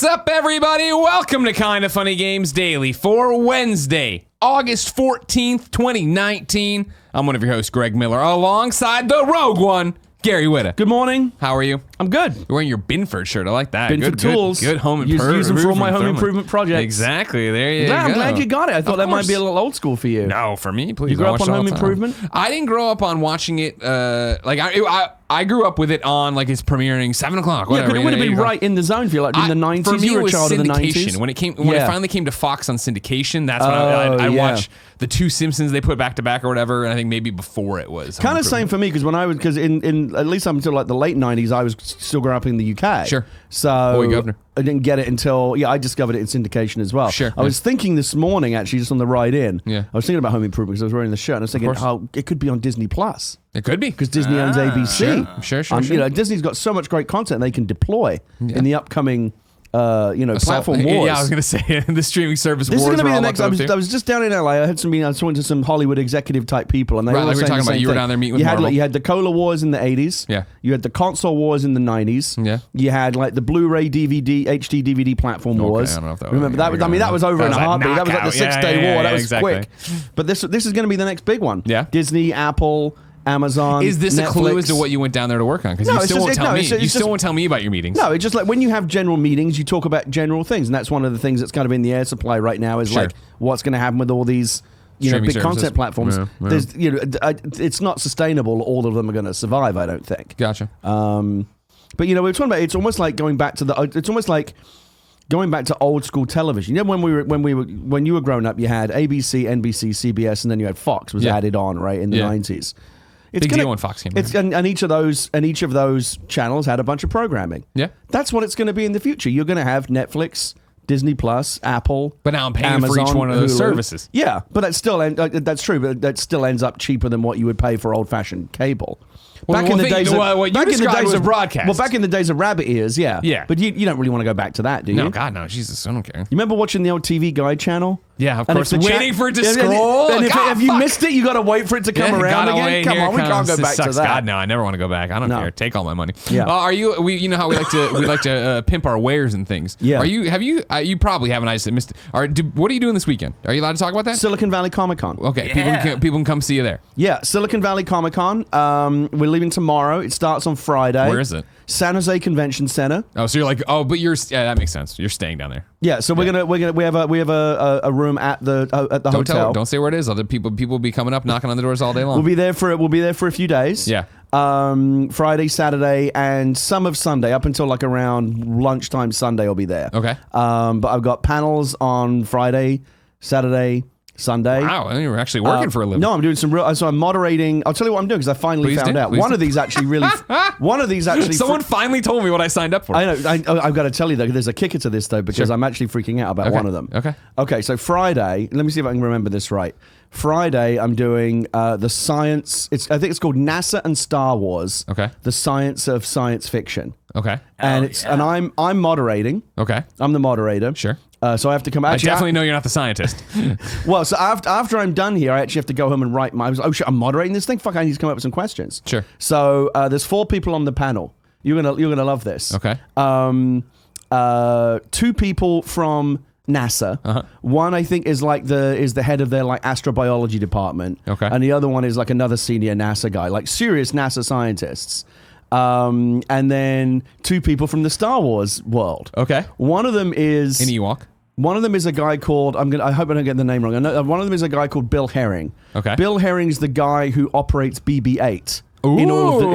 What's up, everybody? Welcome to Kinda Funny Games Daily for Wednesday, August 14th, 2019. I'm one of your hosts, Greg Miller, alongside the Rogue One, Gary Whitta. Good morning. How are you? I'm good. You're wearing your Binford shirt. I like that. Binford tools. Good home improvement. Use them for all my home improvement projects. Exactly. There you go. I'm glad you got it. I thought that might be a little old school for you. No, for me, please. You grew up on home improvement? I didn't grow up on watching it. I grew up with it on like it's premiering 7 o'clock. Yeah, but it would have been right in the zone for you, like in the 90s. For me, you were it a was child of the syndication. 90s. When it finally came to Fox on syndication, that's when I watched the two Simpsons they put back to back or whatever. And I think maybe before it was kind of same for me because in at least up until like the late 90s, I was still growing up in the UK. Sure. So Boy, governor. I didn't get it until I discovered it in syndication as well. Sure. I was thinking this morning, actually, just on the ride in. Yeah. I was thinking about home improvement because I was wearing the shirt, and I was thinking, oh, it could be on Disney Plus. It could be because Disney owns ABC. Sure. You know, Disney's got so much great content they can deploy in the upcoming. Platform wars. Yeah, I was going to say the streaming service this wars. This is going to be the next. I was just down in LA. I was talking to some Hollywood executive type people, and they were like saying talking the about. same You were thing. down there meeting with Marvel. You had the cola wars in the 80s. Yeah. You had the console wars in the 90s. Yeah. You had like the Blu-ray, DVD, HD DVD platform wars. I don't know if that was Remember that? That was over in a heartbeat. That was like the 6-day war. That was exactly. quick. But this is going to be the next big one. Yeah. Disney, Apple. Amazon. Is this Netflix. A clue as to what you went down there to work on? Because you still won't tell me. You still won't tell me about your meetings. No, it's just like when you have general meetings, you talk about general things, and that's one of the things that's kind of in the air supply right now. Is like what's going to happen with all these, big content platforms. Yeah. There's, it's not sustainable. All of them are going to survive. I don't think. Gotcha. But we're talking about. It's almost like going back to old school television. You know, when you were growing up, you had ABC, NBC, CBS, and then you had Fox was added on, right, in the 90s. Big deal when Fox came in. And each of those channels had a bunch of programming. Yeah. That's what it's going to be in the future. You're going to have Netflix, Disney Plus, Apple. But now I'm paying Amazon, for each one of those Hulu. services. Yeah, but that's true. But that still ends up cheaper than what you would pay for old-fashioned cable. Back in the days of broadcast. Well, back in the days of rabbit ears, yeah. But you don't really want to go back to that, do you? No, God, no. Jesus, I don't care. You remember watching the old TV Guide channel? Yeah, of course. Waiting for it to scroll. And if you missed it, you got to wait for it to come around again. Come on, we can't go back to that. God, no, I never want to go back. I don't care. Take all my money. Yeah. You know how we like to pimp our wares and things. Yeah. You probably haven't. I just missed it. What are you doing this weekend? Are you allowed to talk about that? Silicon Valley Comic Con. Okay, people can come see you there. Yeah, Silicon Valley Comic Con. We're leaving tomorrow. It starts on Friday. Where is it? San Jose Convention Center. Oh, so you're like, that makes sense. You're staying down there. Yeah, so we have a room at the hotel. Don't say where it is. Other people will be coming up, knocking on the doors all day long. We'll be there for a few days. Yeah. Friday, Saturday, and some of Sunday up until like around lunchtime. Sunday, I'll be there. Okay. But I've got panels on Friday, Saturday, Sunday. Wow, you're actually working for a living. No, I'm doing some real. So I'm moderating. I'll tell you what I'm doing because I finally found out. One of these actually. Someone finally told me what I signed up for. I know. I've got to tell you though. There's a kicker to this though because I'm actually freaking out about one of them. Okay. So Friday. Let me see if I can remember this right. Friday, I'm doing the science. I think it's called NASA and Star Wars. Okay. The science of science fiction. Okay. And I'm moderating. Okay. I'm the moderator. Sure. So I have to come. Actually, I definitely know you're not the scientist. Well, so after I'm done here, I actually have to go home and write shit, I'm moderating this thing. Fuck, I need to come up with some questions. Sure. So there's 4 people on the panel. You're gonna love this. Okay. 2 people from NASA. Uh-huh. One I think is the head of their like astrobiology department. Okay. And the other one is like another senior NASA guy, like serious NASA scientists. And then 2 people from the Star Wars world. Okay. One of them is an Ewok. One of them is a guy called I hope I don't get the name wrong. One of them is a guy called Bill Herring. Okay. Bill Herring's the guy who operates BB-8 in all of the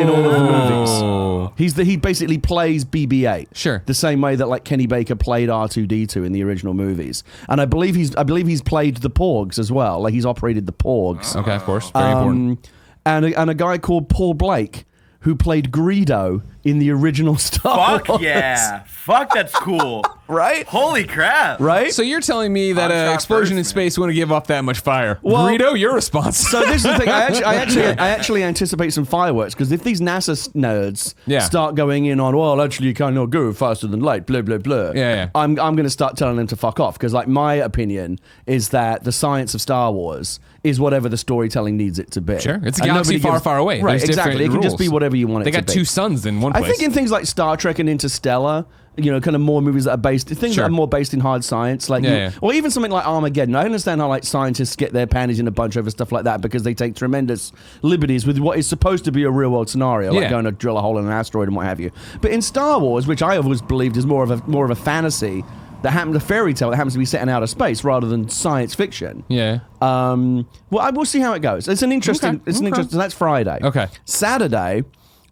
movies. He basically plays BB-8. Sure. The same way that like Kenny Baker played R2-D2 in the original movies. And I believe he's played the Porgs as well. Like he's operated the Porgs. Okay, of course. Very important. And a guy called Paul Blake who played Greedo in the original Star Wars. Fuck yeah. Fuck, that's cool. Right? Holy crap. Right? So you're telling me that an explosion in space wouldn't give off that much fire. Well, Greedo, your response. So this is the thing. I actually anticipate some fireworks because if these NASA nerds start going in on, well, actually you cannot go faster than light, blah, blah, blah. Yeah. I'm going to start telling them to fuck off because like my opinion is that the science of Star Wars is whatever the storytelling needs it to be. Sure. It's a galaxy far, far away. Right, There's exactly. It can just be whatever you want it to be. They got 2 suns in one place. I think in things like Star Trek and Interstellar, kind of more movies that are based, things that are more based in hard science, like, or even something like Armageddon. I understand how like scientists get their panties in a bunch over stuff like that because they take tremendous liberties with what is supposed to be a real world scenario, like going to drill a hole in an asteroid and what have you. But in Star Wars, which I always believed is more of a fantasy that happens, a fairy tale that happens to be set in outer space rather than science fiction. Yeah. We'll see how it goes. It's an interesting. So that's Friday. Okay. Saturday.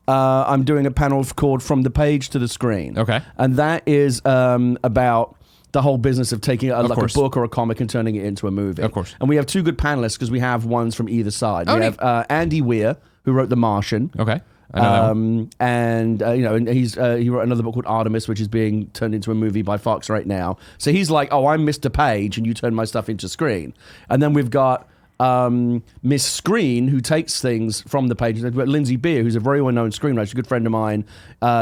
I'm doing a panel called From the Page to the Screen. Okay. And that is about the whole business of taking a book or a comic and turning it into a movie. Of course. And we have two good panelists because we have ones from either side. We have Andy Weir, who wrote The Martian. Okay. I know that and he wrote another book called Artemis, which is being turned into a movie by Fox right now. So he's like, oh, I'm Mr. Page, and you turn my stuff into screen. And then we've got Miss Screen, who takes things from the page. Lindsay Beer, who's a very well-known screenwriter, she's a good friend of mine.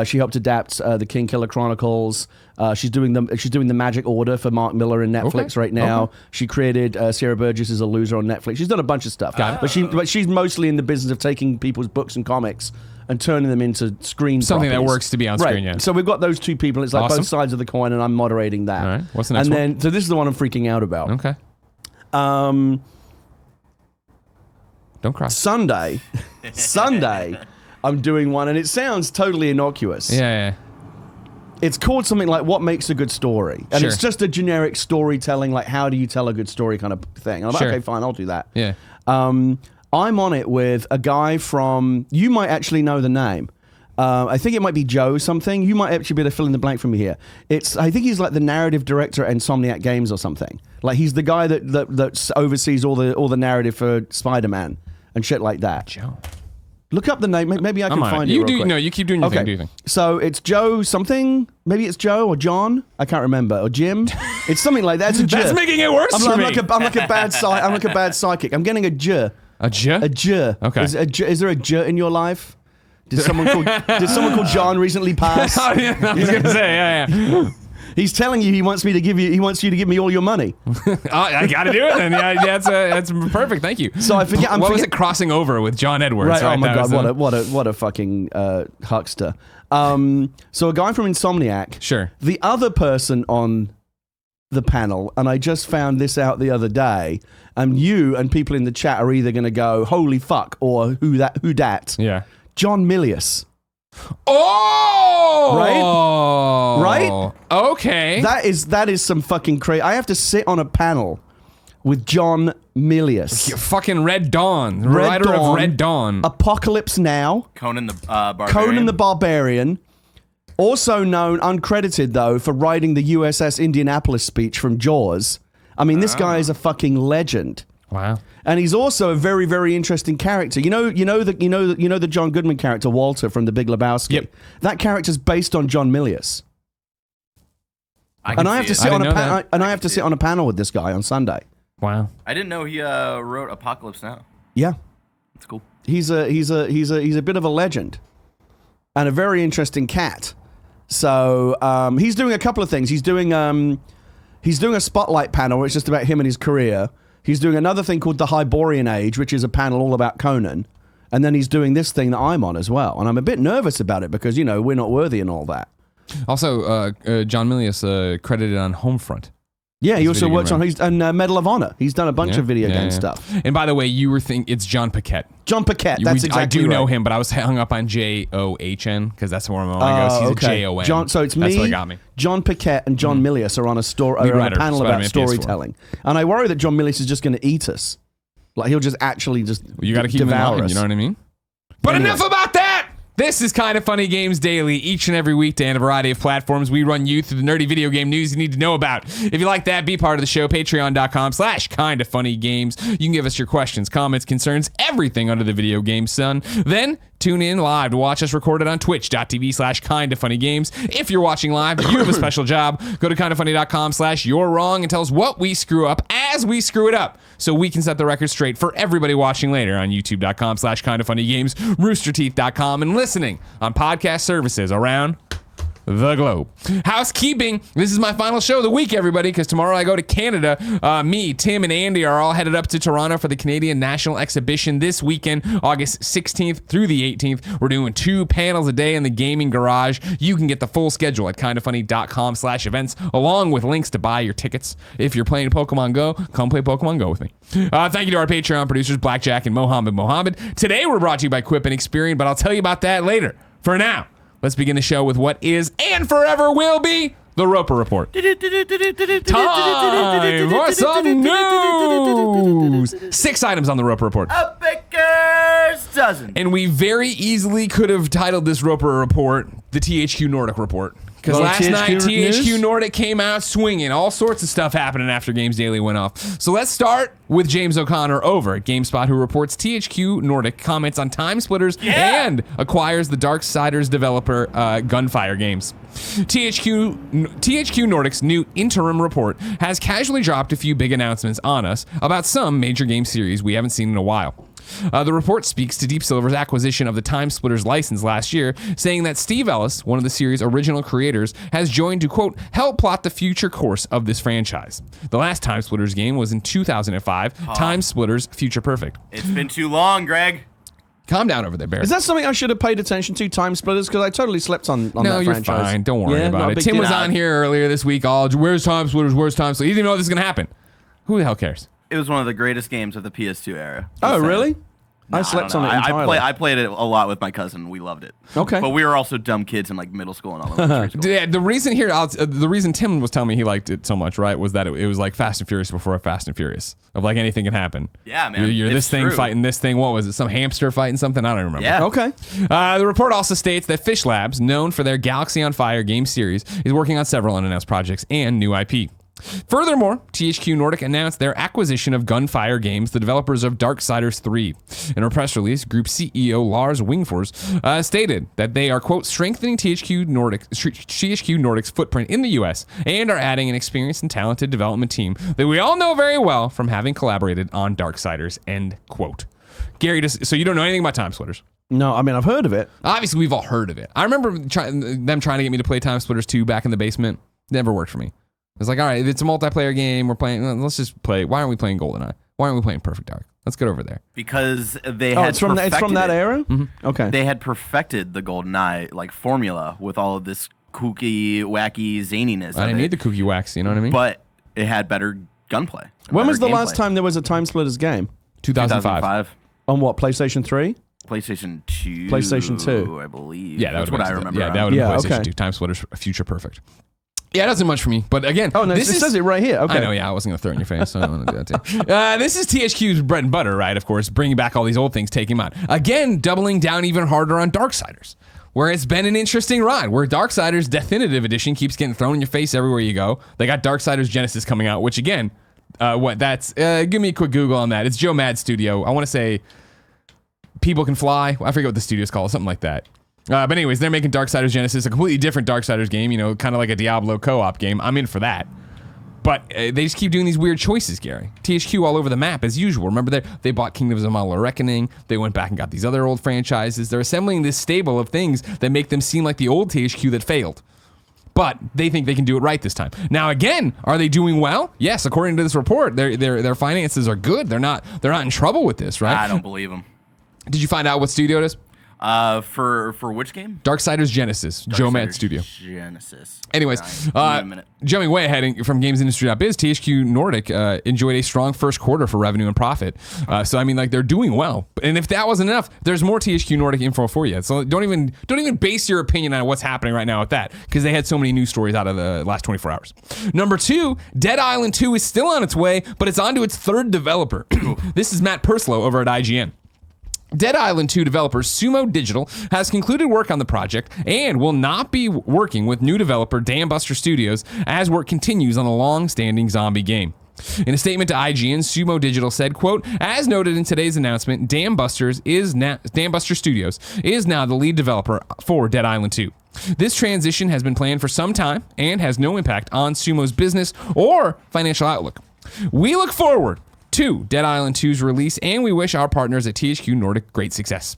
She helped adapt the King Killer Chronicles. She's doing the Magic Order for Mark Miller in Netflix right now. She created Sierra Burgess is a Loser on Netflix. She's done a bunch of stuff, but she's mostly in the business of taking people's books and comics and turning them into screen something properties. that works to be on screen. Yeah. So we've got those two people. It's like both sides of the coin, and I'm moderating that. All right. What's the next one? And then, so this is the one I'm freaking out about. Okay. Don't cry. Sunday, I'm doing one, and it sounds totally innocuous. Yeah. It's called something like What Makes a Good Story. And it's just a generic storytelling, like how do you tell a good story kind of thing. And I'm like, okay, fine, I'll do that. Yeah. I'm on it with a guy from, you might actually know the name. I think it might be Joe something. You might actually be able to fill in the blank for me here. I think he's like the narrative director at Insomniac Games or something. Like he's the guy that oversees all the narrative for Spider-Man and shit like that. Joe. Look up the name. Maybe I can find it real quick. No, you keep doing your thing. Do your thing. So it's Joe something. Maybe it's Joe or John. I can't remember. Or Jim. It's something like that. It's a J. That's making it worse for me. I'm like a bad psychic. I'm getting a J. A J? A J. Okay. Is there a J in your life? Did someone called John recently pass? Oh, yeah, I was gonna say, yeah. He's telling you he wants you to give me all your money. I gotta do it then. Yeah, that's perfect. Thank you. So I forget. What was it crossing over with John Edwards? Right. Oh my God. What a fucking huckster. So a guy from Insomniac. Sure. The other person on the panel, and I just found this out the other day. And you and people in the chat are either going to go holy fuck or who dat. Yeah. John Milius. Oh! Right? Okay. That is some fucking crazy. I have to sit on a panel with John Milius. Fucking Red Dawn. The writer of Red Dawn. Apocalypse Now. Conan the Barbarian. Conan the Barbarian. Also known, uncredited though, for writing the USS Indianapolis speech from Jaws. I mean, this guy is a fucking legend. Wow. And he's also a very, very interesting character. You know the John Goodman character, Walter from The Big Lebowski. Yep. That character's based on John Milius. I have to sit on a panel with this guy on Sunday. Wow. I didn't know he wrote Apocalypse Now. Yeah. That's cool. He's a bit of a legend and a very interesting cat. So he's doing a couple of things. He's doing a spotlight panel where it's just about him and his career. He's doing another thing called the Hyborian Age, which is a panel all about Conan. And then he's doing this thing that I'm on as well. And I'm a bit nervous about it because, we're not worthy and all that. Also, John Milius credited on Homefront. Yeah, he also works on Medal of Honor. He's done a bunch of video game stuff. And by the way, you were thinking it's John Paquette. John Paquette, that's exactly I do know right. him, but I was hung up on John because that's where my mind goes. He's a Jon. John, so it's that's me, what got me. John Paquette, and John Milius are on a panel about storytelling. And I worry that John Milius is just going to eat us. Like he'll just actually just you got to keep him in line, you know what I mean? But enough about that! This is Kind of Funny Games Daily. Each and every weekday on a variety of platforms, we run you through the nerdy video game news you need to know about. If you like that, be part of the show. Patreon.com/kindoffunnygames. You can give us your questions, comments, concerns, everything under the video game sun. Then tune in live to watch us recorded on twitch.tv/kindoffunnygames. If you're watching live, you have a special job. Go to kindoffunny.com/you're wrong and tell us what we screw up as we screw it up so we can set the record straight for everybody watching later on youtube.com/kindoffunnygames, roosterteeth.com, and listening on podcast services around the globe. Housekeeping. This is my final show of the week, everybody, because tomorrow I go to Canada. Me, Tim, and Andy are all headed up to Toronto for the Canadian National Exhibition this weekend, August 16th through the 18th. We're doing 2 panels a day in the gaming garage. You can get the full schedule at kindafunny.com/events, along with links to buy your tickets. If you're playing Pokemon Go, come play Pokemon Go with me. Thank you to our Patreon producers, Blackjack and Mohammed. Today we're brought to you by Quip and Experian, but I'll tell you about that later. For now, let's begin the show with what is and forever will be the Roper Report. Time for some news. 6 items on the Roper Report. A baker's dozen. And we very easily could have titled this Roper Report the THQ Nordic Report. Because last night, THQ Nordic came out swinging. All sorts of stuff happening after Games Daily went off. So let's start with James O'Connor over at GameSpot, who reports THQ Nordic comments on TimeSplitters and acquires the Darksiders developer Gunfire Games. THQ Nordic's new interim report has casually dropped a few big announcements on us about some major game series we haven't seen in a while. The report speaks to Deep Silver's acquisition of the TimeSplitters license last year, saying that Steve Ellis, one of the series' original creators, has joined to, quote, help plot the future course of this franchise. The last TimeSplitters game was in 2005, TimeSplitters Future Perfect. It's been too long, Greg. Calm down over there, Barrett. Is that something I should have paid attention to, TimeSplitters? Because I totally slept on that franchise. No, you're fine. Don't worry about it. Tim was on here earlier this week. Where's TimeSplitters? Where's TimeSplitters? He didn't even know this was going to happen. Who the hell cares? It was one of the greatest games of the PS2 era. Oh, really? No, I slept on it entirely. I played it a lot with my cousin. We loved it. Okay. But we were also dumb kids in like middle school and all that. Yeah, the reason Tim was telling me he liked it so much, right, was that it was like Fast and Furious before Fast and Furious. Of like anything can happen. Yeah, man. You're this thing fighting this thing. What was it? Some hamster fighting something? I don't remember. Yeah. Okay. The report also states that Fish Labs, known for their Galaxy on Fire game series, is working on several unannounced projects and new IP. Furthermore, THQ Nordic announced their acquisition of Gunfire Games, the developers of Darksiders 3. In a press release, Group CEO Lars Wingfors stated that they are, quote, strengthening THQ Nordic's footprint in the U.S. and are adding an experienced and talented development team that we all know very well from having collaborated on Darksiders, end quote. Gary, so you don't know anything about TimeSplitters? No, I mean, I've heard of it. Obviously, we've all heard of it. I remember them trying to get me to play TimeSplitters 2 back in the basement. Never worked for me. It's like, all right, it's a multiplayer game. We're playing. Let's just play. Why aren't we playing GoldenEye? Why aren't we playing Perfect Dark? Let's get over there. Because they had it's from that era? Mm-hmm. Okay. They had perfected the GoldenEye like formula with all of this kooky, wacky zaniness. I didn't need the kooky wax, you know what I mean? But it had better gunplay. When was the last time there was a TimeSplitters game? 2005. On what, PlayStation 3? PlayStation 2. PlayStation 2. I believe. Yeah, that's what I remember. Yeah, that would have been PlayStation 2. TimeSplitters Future Perfect. Yeah, it doesn't much for me. But again, it says it right here. Okay. I know, yeah, I wasn't going to throw it in your face, so I don't want to do that to you. This is THQ's bread and butter, right? Of course, bringing back all these old things, taking them out. Again, doubling down even harder on Darksiders, where it's been an interesting ride, where Darksiders Definitive Edition keeps getting thrown in your face everywhere you go. They got Darksiders Genesis coming out, which again, give me a quick Google on that. It's Joe Mad's studio. I want to say People Can Fly. I forget what the studio's called, something like that. But anyways, they're making Darksiders Genesis, a completely different Darksiders game, kind of like a Diablo co-op game. I'm in for that. But they just keep doing these weird choices, Gary. THQ all over the map, as usual. Remember, they bought Kingdoms of Amalur Reckoning. They went back and got these other old franchises. They're assembling this stable of things that make them seem like the old THQ that failed. But they think they can do it right this time. Now, again, are they doing well? Yes, according to this report, their finances are good. They're not in trouble with this, right? I don't believe them. Did you find out what studio it is? For which game? Darksiders Genesis, Joe Mad Studio. Genesis. Anyways, jumping way ahead from GamesIndustry.biz, THQ Nordic enjoyed a strong first quarter for revenue and profit. So I mean, like, they're doing well. And if that wasn't enough, there's more THQ Nordic info for you. So don't even base your opinion on what's happening right now with that, because they had so many news stories out of the last 24 hours. Number 2, Dead Island 2 is still on its way, but it's on to its third developer. This is Matt Purslow over at IGN. Dead Island 2 developer Sumo Digital has concluded work on the project and will not be working with new developer Dam Buster Studios as work continues on a long-standing zombie game. In a statement to IGN, Sumo Digital said, quote, as noted in today's announcement, Dam Buster Studios is now the lead developer for Dead Island 2. This transition has been planned for some time and has no impact on Sumo's business or financial outlook. We look forward to Dead Island 2's release, and we wish our partners at THQ Nordic great success.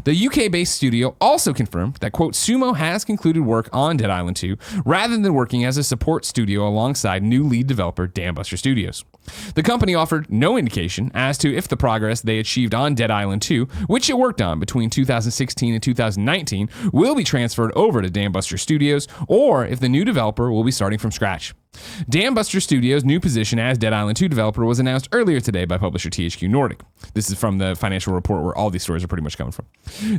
The UK-based studio also confirmed that, quote, Sumo has concluded work on Dead Island 2 rather than working as a support studio alongside new lead developer Dambuster Studios. The company offered no indication as to if the progress they achieved on Dead Island 2, which it worked on between 2016 and 2019, will be transferred over to Dambuster Studios, or if the new developer will be starting from scratch. Dambuster Studios' new position as Dead Island 2 developer was announced earlier today by publisher THQ Nordic. This is from the financial report where all these stories are pretty much coming from.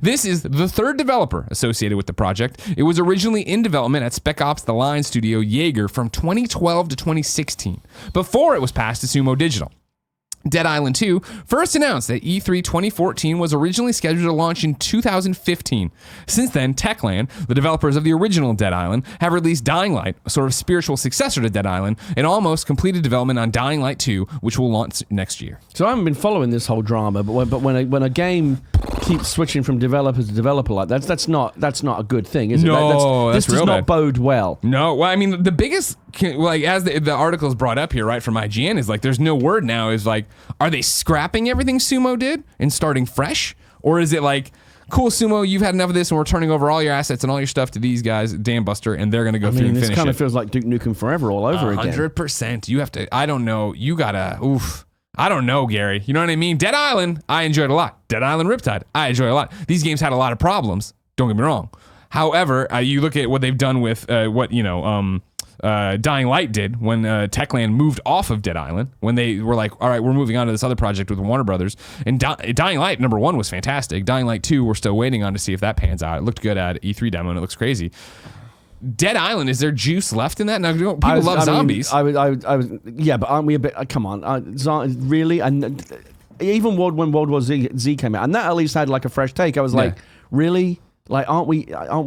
This is the third developer associated with the project. It was originally in development at Spec Ops The Line studio Jaeger from 2012 to 2016, before it was passed to Sumo Digital. Dead Island 2 first announced at E3 2014 was originally scheduled to launch in 2015. Since then, Techland, the developers of the original Dead Island, have released Dying Light, a sort of spiritual successor to Dead Island, and almost completed development on Dying Light 2, which will launch next year. So I haven't been following this whole drama, but when a game keeps switching from developer to developer like that's not a good thing, is it? No, this does not bode well. No, well, I mean, the biggest, like, as the article's brought up here, right, from IGN, is like, there's no word now, is like, are they scrapping everything Sumo did and starting fresh? Or is it like, cool, Sumo, you've had enough of this and we're turning over all your assets and all your stuff to these guys, Dambuster, and they're going to go through and finish it. This kind of feels like Duke Nukem Forever all over again. 100%. You have to, I don't know, you got to, I don't know, Gary. You know what I mean? Dead Island, I enjoyed a lot. Dead Island Riptide, I enjoyed a lot. These games had a lot of problems. Don't get me wrong. However, you look at what they've done with Dying Light did when Techland moved off of Dead Island, when they were like, all right, we're moving on to this other project with Warner Brothers. And Dying Light number 1 was fantastic. Dying Light 2, we're still waiting on to see if that pans out. It looked good at E3 demo and it looks crazy. Dead Island, is there juice left in that? Now, people love zombies. Yeah, but aren't we a bit? Come on, really? And even when World War Z came out, and that at least had like a fresh take. I was like, really? Like, aren't we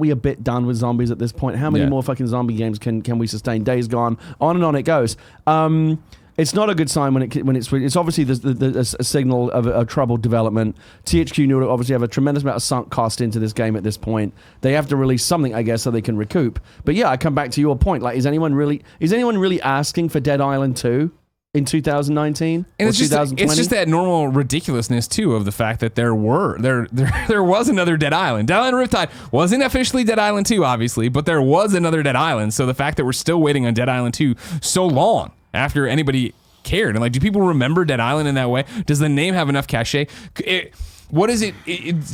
a bit done with zombies at this point? How many more fucking zombie games can we sustain? Days Gone, on and on it goes. It's not a good sign when it's obviously a signal of a troubled development. THQ Nordic obviously have a tremendous amount of sunk cost into this game at this point. They have to release something, I guess, so they can recoup. But yeah, I come back to your point. Like, is anyone really asking for Dead Island 2 in 2019 and or 2020? It's just that normal ridiculousness too of the fact that there was another Dead Island. Dead Island Riptide wasn't officially Dead Island 2, obviously, but there was another Dead Island. So the fact that we're still waiting on Dead Island 2 so long after anybody cared, and like, do people remember Dead Island in that way? Does the name have enough cachet? What is it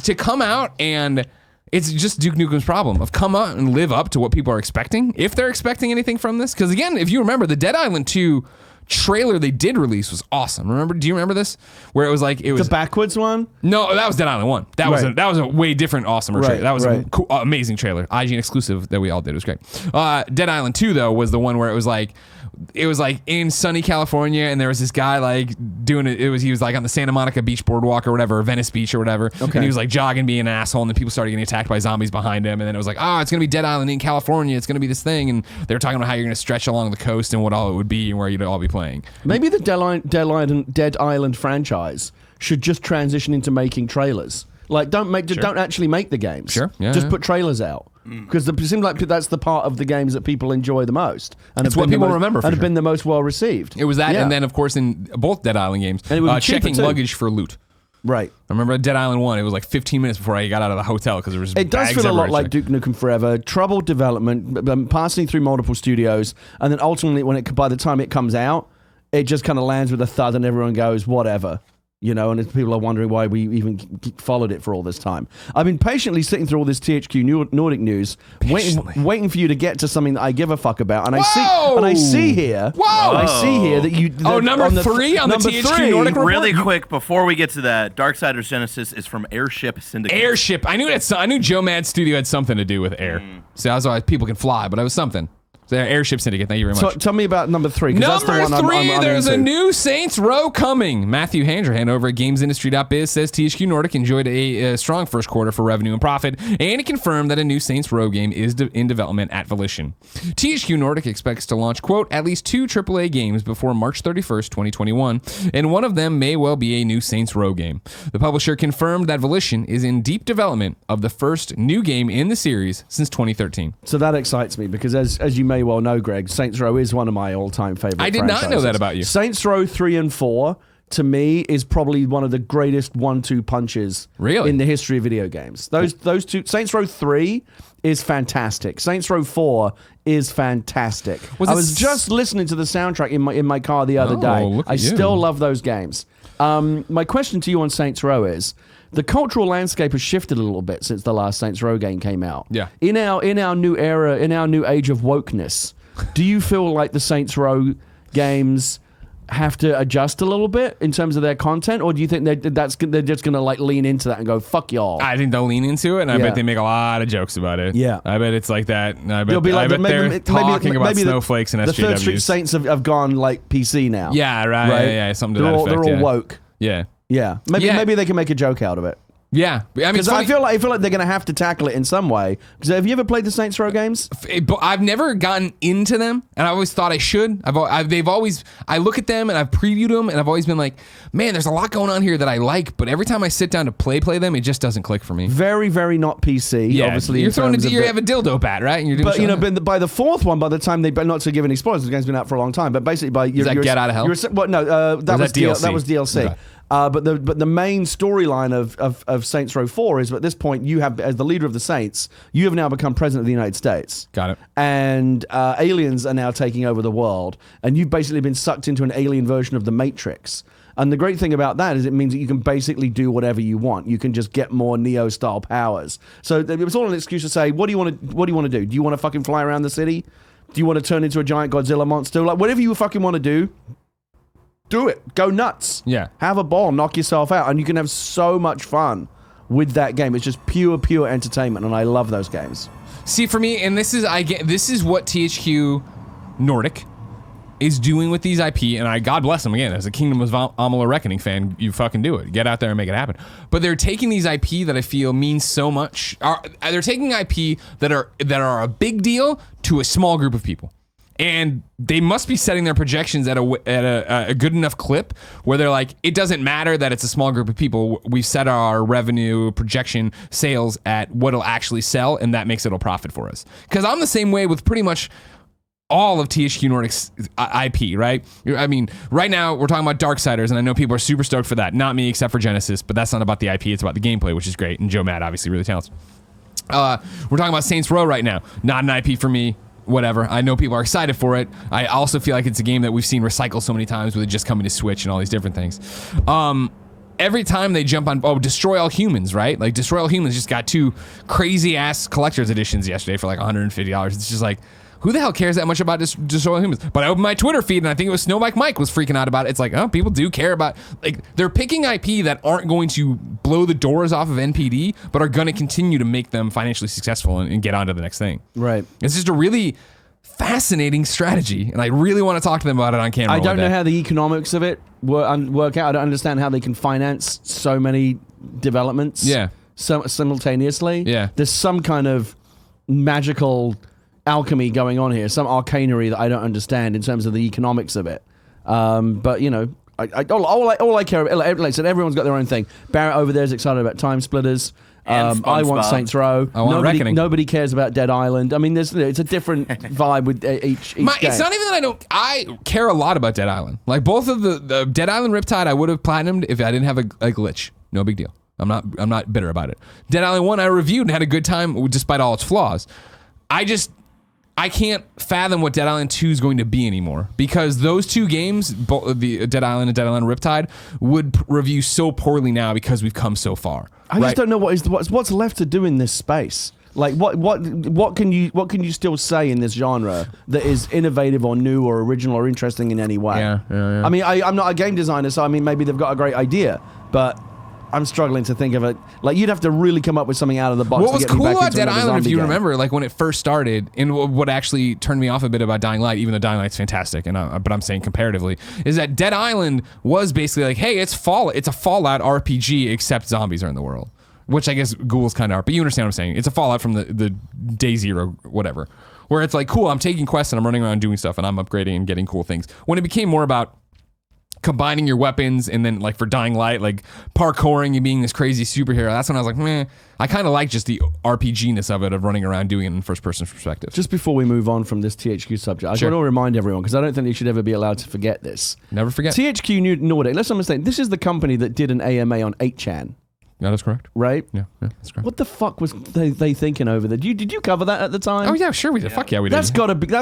to come out and it's just Duke Nukem's problem of come out and live up to what people are expecting, if they're expecting anything from this? Because again, if you remember, the Dead Island 2 trailer they did release was awesome. Do you remember this? Where it was like, it was the backwards one? No, that was Dead Island 1. That was a way different, awesomer trailer. That was a cool, amazing trailer. IGN exclusive that we all did. It was great. Dead Island 2 though was the one where it was like in sunny California, and there was this guy like doing it. He was like on the Santa Monica Beach boardwalk or whatever, or Venice Beach or whatever. Okay. And he was like jogging, being an asshole, and then people started getting attacked by zombies behind him. And then it was like, it's gonna be Dead Island in California. It's gonna be this thing, and they were talking about how you're gonna stretch along the coast and what all it would be and where you'd all be playing. Maybe the Dead Island franchise should just transition into making trailers. Like, don't actually make the games. Sure. Yeah, just put trailers out. Because it seems like that's the part of the games that people enjoy the most. And it's what people remember, and have been the most well received. It was that, and then, of course, in both Dead Island games, checking luggage for loot. Right. I remember Dead Island 1, it was like 15 minutes before I got out of the hotel because there was It does feel a lot like Duke Nukem Forever. Troubled development, passing through multiple studios, and then ultimately, by the time it comes out, it just kind of lands with a thud and everyone goes, whatever. You know, and people are wondering why we even followed it for all this time. I've been patiently sitting through all this THQ Nordic news, waiting for you to get to something that I give a fuck about. And I see here that you. Number 3 on the THQ Nordic report? Really quick, before we get to that, Darksiders Genesis is from Airship Syndicate. Airship. I knew Joe Mad's studio had something to do with air. So that's why people can fly, but it was something. Airship Syndicate, thank you very much. Tell me about number 3. Number 3, there's a new Saints Row coming. Matthew Handrahan over at GamesIndustry.biz says THQ Nordic enjoyed a strong first quarter for revenue and profit, and he confirmed that a new Saints Row game is in development at Volition. THQ Nordic expects to launch, quote, at least 2 AAA games before March 31st, 2021, and one of them may well be a new Saints Row game. The publisher confirmed that Volition is in deep development of the first new game in the series since 2013. So that excites me because as you may well know, Greg, Saints Row is one of my all-time favorite franchises. I did not know that about you. Saints Row 3 and 4 to me, is probably one of the greatest 1-2 punches really in the history of video games. Those two, Saints Row 3 is fantastic. Saints Row 4 is fantastic. I was just listening to the soundtrack in my car the other day. I still love those games. My question to you on Saints Row is, the cultural landscape has shifted a little bit since the last Saints Row game came out. Yeah. In our new era, in our new age of wokeness, do you feel like the Saints Row games have to adjust a little bit in terms of their content, or do you think they're just going to like lean into that and go, fuck y'all? I think they'll lean into it, and I bet they make a lot of jokes about it. Yeah. I bet it's like that. I bet they're talking about snowflakes and SJWs. The Third Street Saints have gone like PC now. Yeah, right. Yeah, something to that effect. They're all woke. Yeah. Yeah. Maybe they can make a joke out of it. Yeah, I mean, because I feel like they're going to have to tackle it in some way. Because have you ever played the Saints Row games? I've never gotten into them, and I always thought I should. I look at them and I've previewed them, and I've always been like, man, there's a lot going on here that I like. But every time I sit down to play them, it just doesn't click for me. Very, very not PC. Yeah, obviously, you have a dildo bat, right? And you're doing but by the fourth one, by the time not to give any spoilers, the game's been out for a long time. But basically, Get Out of Hell? That was DLC. That was DLC. Okay. But the main storyline of Saints Row 4 is, at this point, you have, as the leader of the Saints, you have now become president of the United States. Got it. And aliens are now taking over the world, and you've basically been sucked into an alien version of the Matrix. And the great thing about that is it means that you can basically do whatever you want. You can just get more Neo-style powers. So it was all an excuse to say, what do you want to do? Do you want to fucking fly around the city? Do you want to turn into a giant Godzilla monster? Like, whatever you fucking want to do, do it. Go nuts. Yeah. Have a ball. Knock yourself out. And you can have so much fun with that game. It's just pure entertainment. And I love those games. See, for me, and this is what THQ Nordic is doing with these IP. And God bless them. Again, as a Kingdom of Amalur Reckoning fan, you fucking do it. Get out there and make it happen. But they're taking these IP that I feel mean so much. They're taking IP that are a big deal to a small group of people. And they must be setting their projections at a good enough clip where they're like, it doesn't matter that it's a small group of people. We've set our revenue projection sales at what it'll actually sell, and that makes it a profit for us. Because I'm the same way with pretty much all of THQ Nordic's IP, right? I mean, right now we're talking about Darksiders, and I know people are super stoked for that. Not me, except for Genesis, but that's not about the IP. It's about the gameplay, which is great. And Joe Matt, obviously, really talented. We're talking about Saints Row right now. Not an IP for me. Whatever. I know people are excited for it. I also feel like it's a game that we've seen recycle so many times with it just coming to Switch and all these different things. Every time they jump on, Destroy All Humans, right? Like, Destroy All Humans just got 2 crazy-ass collector's editions yesterday for like $150. It's just like, who the hell cares that much about Destroy All Humans? But I opened my Twitter feed, and I think it was Snowbike Mike was freaking out about it. It's like, oh, people do care about, like, they're picking IP that aren't going to blow the doors off of NPD, but are going to continue to make them financially successful and get on to the next thing. Right. It's just a really fascinating strategy, and I really want to talk to them about it on camera. I don't know how the economics of it work out. I don't understand how they can finance so many developments simultaneously. Yeah. There's some kind of magical alchemy going on here, some arcanery that I don't understand in terms of the economics of it. But, you know, all I care about, like I said, everyone's got their own thing. Barrett over there is excited about TimeSplitters. I want Saints Row. I want Reckoning. Nobody cares about Dead Island. I mean, it's a different vibe with each game. It's not even that I care a lot about Dead Island. Like, both of the Dead Island Riptide, I would have platinumed if I didn't have a glitch. No big deal. I'm not bitter about it. Dead Island 1 I reviewed and had a good time despite all its flaws. I can't fathom what Dead Island 2 is going to be anymore, because those 2 games, both the Dead Island and Dead Island Riptide, would review so poorly now because we've come so far. I just don't know what's left to do in this space. Like, what can you still say in this genre that is innovative or new or original or interesting in any way? Yeah. I mean, I'm not a game designer, so I mean, maybe they've got a great idea, but I'm struggling to think of it. Like, you'd have to really come up with something out of the box. What was to get me cool back about into Dead another Island, if zombie you game. remember, like when it first started, and what actually turned me off a bit about Dying Light, even though Dying Light's fantastic, but I'm saying comparatively, is that Dead Island was basically like, hey, it's a Fallout RPG, except zombies are in the world. Which I guess ghouls kind of are, but you understand what I'm saying. It's a Fallout from the Day Zero, whatever. Where it's like, cool, I'm taking quests and I'm running around doing stuff and I'm upgrading and getting cool things. When it became more about combining your weapons, and then like for Dying Light, like parkouring and being this crazy superhero. That's when I was like, meh. I kind of like just the RPG-ness of it, of running around doing it in first-person perspective. Just before we move on from this THQ subject, I want to remind everyone, because I don't think you should ever be allowed to forget this. Never forget. THQ Nordic, let's not mistake, this is the company that did an AMA on 8chan. Yeah, that's correct. Right? Yeah, that's correct. What the fuck was they thinking over there? Did you cover that at the time? Oh yeah, sure we did. Yeah. Fuck yeah, we did. That's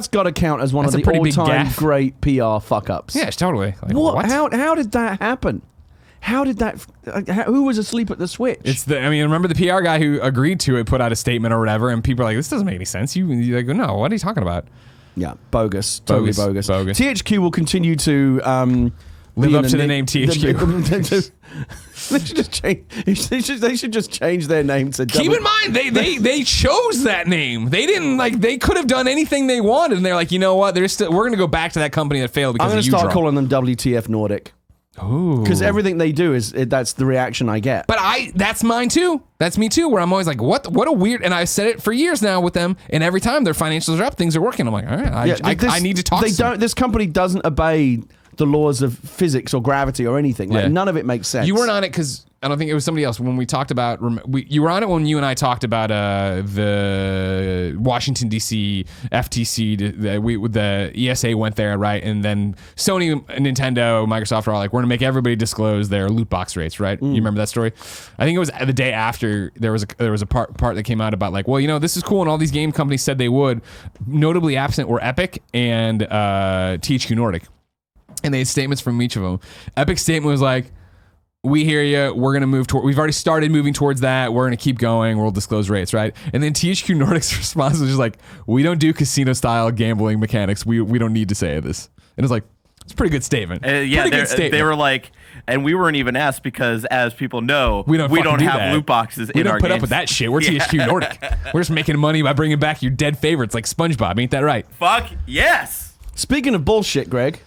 got to count as one of the all-time great PR fuck-ups. Yeah, totally. Like, what? How did that happen? How did that? Who was asleep at the switch? Remember the PR guy who agreed to it put out a statement or whatever, and people are like, "This doesn't make any sense." You like, no, what are you talking about? Yeah, bobogus. Totally bogus. THQ will continue to live up to the name THQ. They should just change their name to. Keep in mind, they chose that name. They didn't they could have done anything they wanted, and they're like, you know what? We're going to go back to that company that failed because I'm going to start calling them WTF Nordic. Oh, because everything they do that's the reaction I get. But that's mine too. That's me too. Where I'm always like, what a weird. And I've said it for years now with them. And every time their financials are up, things are working. I'm like, all right, I need to talk. This company doesn't obey the laws of physics or gravity or anything. Like none of it makes sense. You weren't on it because I don't think it was somebody else when we talked about. You were on it when you and I talked about the Washington D.C. FTC. The ESA went there, right? And then Sony, Nintendo, Microsoft are all like, we're gonna make everybody disclose their loot box rates, right? You remember that story? I think it was the day after there was a part that came out about like, well, this is cool, and all these game companies said they would. Notably absent were Epic and THQ Nordic. And they had statements from each of them. Epic's statement was like, we hear you. We're going to move toward, we've already started moving towards that. We're going to keep going. We'll disclose rates, right? And then THQ Nordic's response was just like, we don't do casino style gambling mechanics. We don't need to say this. And it's like, it's a pretty good statement. Good statement. They were like, and we weren't even asked because, as people know, we don't have loot boxes in our games. We don't put up with that shit. We're THQ Nordic. We're just making money by bringing back your dead favorites like SpongeBob. Ain't that right? Fuck yes. Speaking of bullshit, Greg.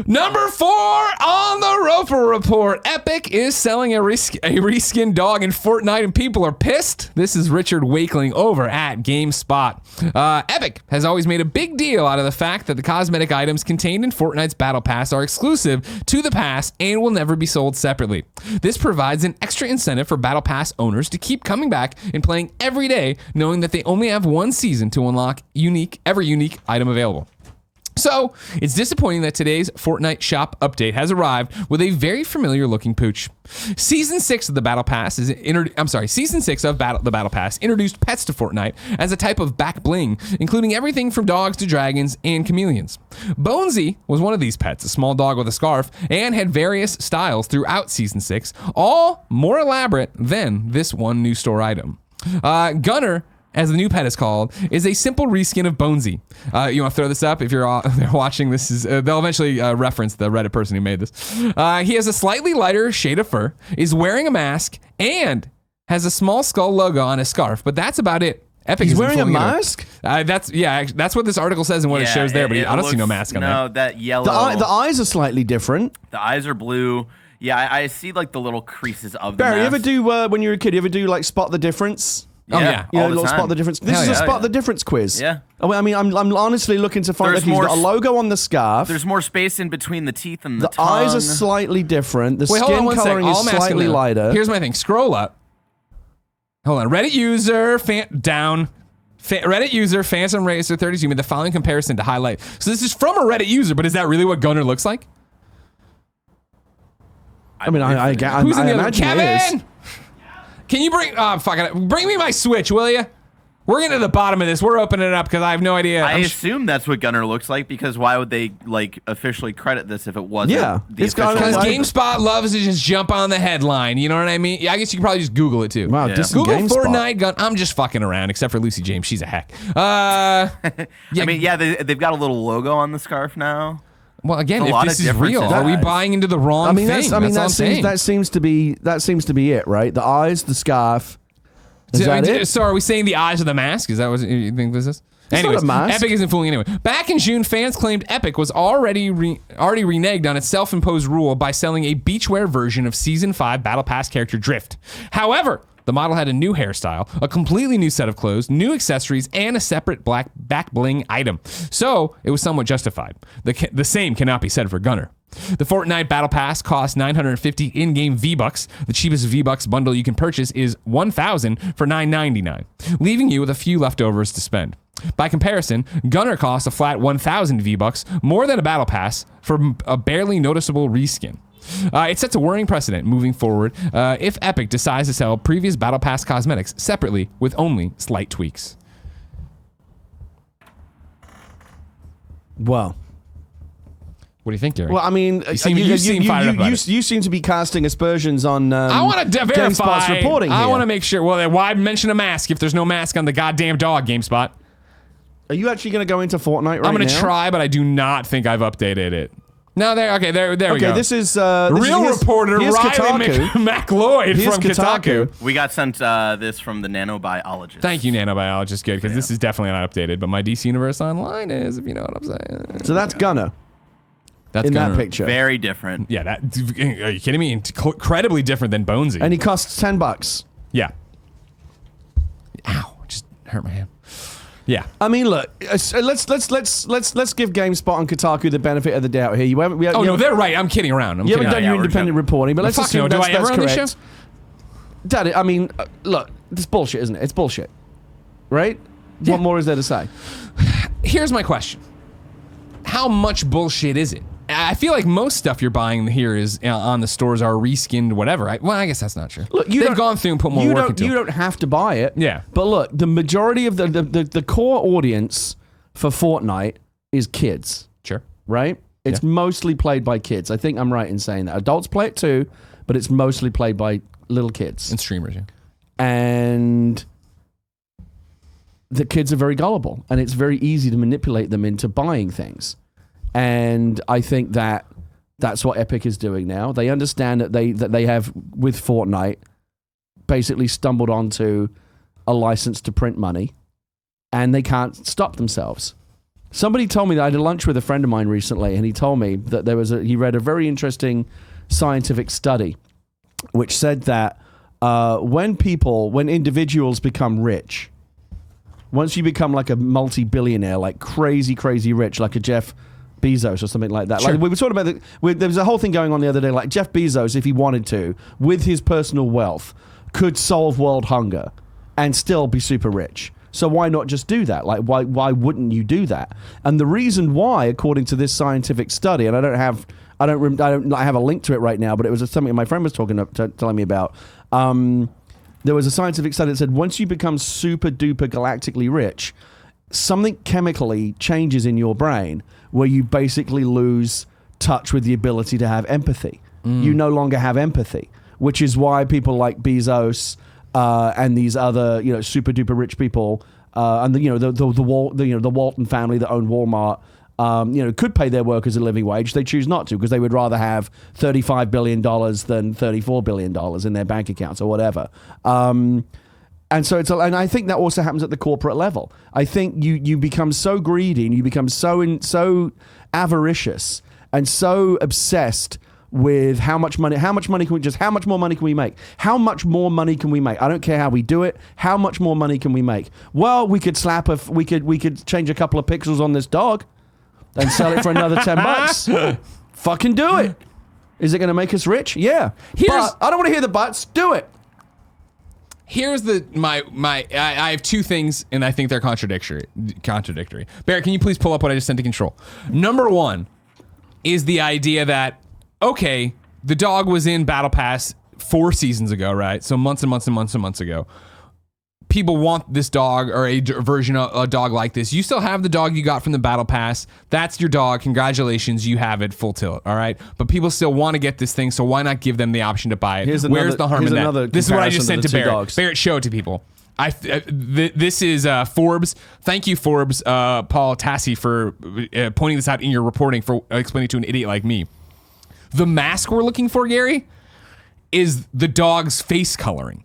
Number 4 on the Roper Report. Epic is selling a reskinned dog in Fortnite and people are pissed. This is Richard Wakeling over at GameSpot. Epic has always made a big deal out of the fact that the cosmetic items contained in Fortnite's Battle Pass are exclusive to the pass and will never be sold separately. This provides an extra incentive for Battle Pass owners to keep coming back and playing every day, knowing that they only have one season to unlock every unique item available. So, it's disappointing that today's Fortnite shop update has arrived with a very familiar looking pooch. Season 6 of the Battle Pass Season 6 of the Battle Pass introduced pets to Fortnite as a type of back bling, including everything from dogs to dragons and chameleons. Bonesy was one of these pets, a small dog with a scarf, and had various styles throughout Season 6, all more elaborate than this one new store item. Gunner, as the new pet is called, is a simple reskin of Bonesy. You want to throw this up? If you're watching, this is they'll eventually reference the Reddit person who made this. He has a slightly lighter shade of fur, is wearing a mask, and has a small skull logo on his scarf, but that's about it. Epic He's wearing a mask? That's what this article says and what it shows there, but I don't see no mask on there. No, that yellow. The eyes are slightly different. The eyes are blue. Yeah, I see like the little creases of the Barrett, mask. you ever do, when you were a kid, you ever do like spot the difference? Yeah, spot the difference. This is a spot the difference quiz. Yeah. I mean, I'm honestly looking to find out he's got a logo on the scarf. There's more space in between the teeth and the tongue. eyes are slightly different. The skin coloring is slightly lighter. Here's my thing. Scroll up. Hold on. Reddit user Reddit user Phantom Racer 32 made the following comparison to highlight. So this is from a Reddit user, but is that really what Gunner looks like? I mean, I who's in the other? Kevin. It is. Can you bring me my Switch, will you? We're getting to the bottom of this. We're opening it up because I have no idea. I assume that's what Gunner looks like because why would they like officially credit this if it wasn't? Yeah, because GameSpot loves to just jump on the headline. You know what I mean? Yeah, I guess you can probably just Google it too. Wow, Google Fortnite gun. I'm just fucking around, except for Lucy James. She's a heck. I mean, they've got a little logo on the scarf now. Well, again, if this is real, are we buying into the wrong thing? That seems to be it, right? The eyes, the scarf. So are we saying the eyes of the mask? Is that what you think this is? Anyways, Epic isn't fooling anyone. Back in June, fans claimed Epic was already reneged on its self-imposed rule by selling a beachwear version of Season 5 Battle Pass character Drift. However, The model had a new hairstyle, a completely new set of clothes, new accessories, and a separate black back bling item. So it was somewhat justified. The same cannot be said for Gunner. The Fortnite Battle Pass costs 950 in-game V-Bucks. The cheapest V-Bucks bundle you can purchase is 1,000 for $9.99, leaving you with a few leftovers to spend. By comparison, Gunner costs a flat 1,000 V-Bucks, more than a Battle Pass, for a barely noticeable reskin. It sets a worrying precedent moving forward if Epic decides to sell previous Battle Pass cosmetics separately with only slight tweaks. Well... What do you think, Gary? Well, I mean, you seem to be casting aspersions on I want to verify. GameSpot's reporting here. I want to make sure. Well, why mention a mask if there's no mask on the goddamn dog, GameSpot? Are you actually going to go into Fortnite right now? I'm going to try, but I do not think I've updated it. No, there we go. Okay, this is... Real reporter Riley McLeod from Kotaku. We got sent this from the nanobiologist. Thank you, nanobiologist. Good, because this is definitely not updated, but my DC Universe Online is, if you know what I'm saying. So that's Gunner. That's in that picture. Very different. Yeah, are you kidding me? Incredibly different than Bonesy. And he costs $10. Yeah. Ow, just hurt my hand. Yeah. I mean, look, let's give GameSpot and Kotaku the benefit of the doubt here. No, they're right. I'm kidding around. You haven't done your independent reporting, but let's assume do I ever on this show? Daddy, I mean, look, this is bullshit, isn't it? It's bullshit, right? Yeah. What more is there to say? Here's my question: how much bullshit is it? I feel like most stuff you're buying here is on the stores are reskinned, whatever. I guess that's not true. Look, they've gone through and put more work into it. You don't have to buy it. Yeah. But look, the majority of the core audience for Fortnite is kids. Sure. Right? It's mostly played by kids. I think I'm right in saying that. Adults play it too, but it's mostly played by little kids. And streamers, yeah. And the kids are very gullible, and it's very easy to manipulate them into buying things. And I think that's what Epic is doing now. They understand that they have, with Fortnite, basically stumbled onto a license to print money, and they can't stop themselves. Somebody told me that I had lunch with a friend of mine recently, and he told me that he read a very interesting scientific study, which said that when individuals become rich, once you become like a multi-billionaire, like crazy rich, like a Jeff Bezos or something like that. Sure. Like we were talking about there was a whole thing going on the other day, like Jeff Bezos, if he wanted to, with his personal wealth, could solve world hunger and still be super rich. So why not just do that? Like why wouldn't you do that? And the reason why, according to this scientific study, and I don't have a link to it right now, but it was something my friend was telling me about. There was a scientific study that said once you become super duper galactically rich, something chemically changes in your brain where you basically lose touch with the ability to have empathy. You no longer have empathy, which is why people like Bezos and these other super duper rich people and the Walton family that own Walmart could pay their workers a living wage. They choose not to because they would rather have $35 billion than $34 billion in their bank accounts or whatever. And so and I think that also happens at the corporate level. I think you become so greedy and you become so avaricious and so obsessed with how much more money can we make? How much more money can we make? I don't care how we do it. How much more money can we make? Well, we could we could change a couple of pixels on this dog and sell it for another $10. Fucking do it. Is it going to make us rich? Yeah. But I don't want to hear the buts. Do it. Here's I have two things, and I think they're contradictory. Barrett, can you please pull up what I just sent to Control? Number one is the idea that, okay, the dog was in Battle Pass 4 seasons ago, right? So months and months and months and months ago. People want this dog or a version of a dog like this. You still have the dog you got from the Battle Pass. That's your dog. Congratulations, you have it full tilt, all right? But people still want to get this thing, so why not give them the option to buy it? Where's the harm in that? This is what I just sent to Barrett. Dogs. Barrett, show it to people. This is Forbes. Thank you, Forbes, Paul Tassi, for pointing this out in your reporting, for explaining to an idiot like me. The mask we're looking for, Gary, is the dog's face coloring.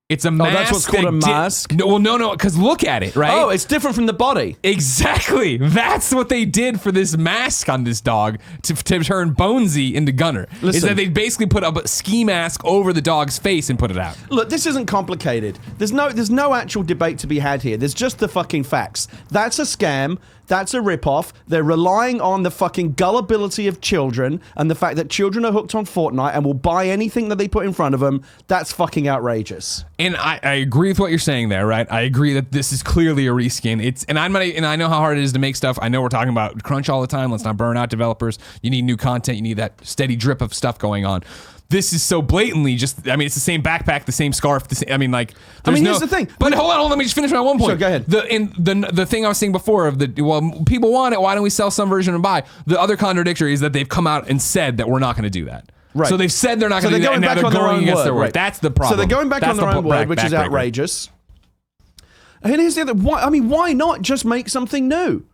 It's a mask. That's what's called a mask? No, because look at it, right? Oh, it's different from the body. Exactly. That's what they did for this mask on this dog to turn Bonesy into Gunner. Is that they basically put a ski mask over the dog's face and put it out. Look, this isn't complicated. There's no actual debate to be had here. There's just the fucking facts. That's a scam. That's a ripoff. They're relying on the fucking gullibility of children and the fact that children are hooked on Fortnite and will buy anything that they put in front of them. That's fucking outrageous. And I agree with what you're saying there, right? I agree that this is clearly a reskin. And I know how hard it is to make stuff. I know we're talking about crunch all the time. Let's not burn out developers. You need new content. You need that steady drip of stuff going on. This is so blatantly it's the same backpack, the same scarf. Here's the thing. But hold on, let me just finish my one point. Sure, go ahead. The thing I was saying before of people want it, why don't we sell some version and buy? The other contradictory is that they've come out and said that we're not going to do that. Right. So they've said they're not going to do that, and now they're going against their word. Right. That's the problem. So they're going back on their own word, which is outrageous. And here's the other. Why not just make something new?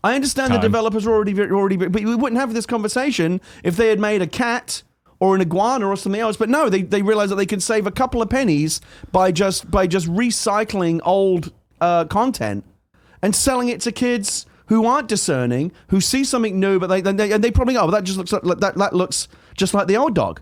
I understand the developers are already, but we wouldn't have this conversation if they had made a cat or an iguana or something else. But no, they realize that they can save a couple of pennies by just recycling old content and selling it to kids who aren't discerning, who see something new, but they probably go, that just looks like that looks just like the old dog.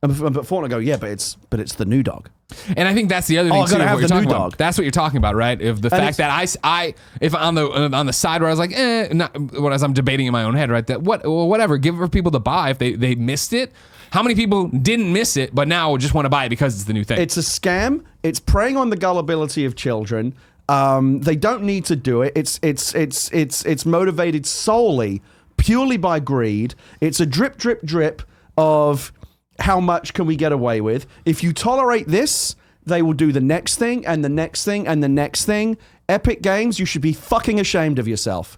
And Fortnite go, yeah, but it's the new dog. And I think that's the other thing too. Have the new dog. That's what you're talking about, right? If the fact that if on the side where I was like, as I'm debating in my own head, right? That whatever, give it for people to buy if they missed it. How many people didn't miss it, but now just want to buy it because it's the new thing? It's a scam. It's preying on the gullibility of children. They don't need to do it. It's motivated solely, purely by greed. It's a drip, drip, drip of how much can we get away with. If you tolerate this, they will do the next thing and the next thing and the next thing. Epic Games, you should be fucking ashamed of yourself.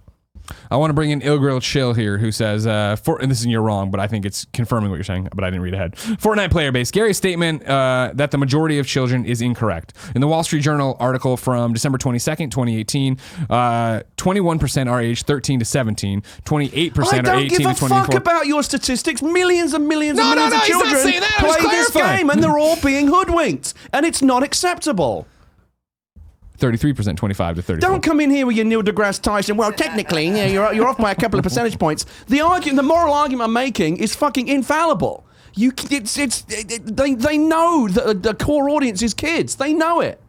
I want to bring in Ilgrill Chill here, who says, and this is you're wrong, but I think it's confirming what you're saying, but I didn't read ahead. Fortnite player base. Gary's statement that the majority of children is incorrect. In the Wall Street Journal article from December 22nd, 2018, 21% are aged 13 to 17, 28% are 18 to 24. I don't give a fuck about your statistics. Millions and millions and millions of children play this game and they're all being hoodwinked, and it's not acceptable. 33%, 25 to 34. Don't come in here with your Neil deGrasse Tyson. Well, technically, you're off by a couple of percentage points. The moral argument I'm making is fucking infallible. They know that the core audience is kids. They know it.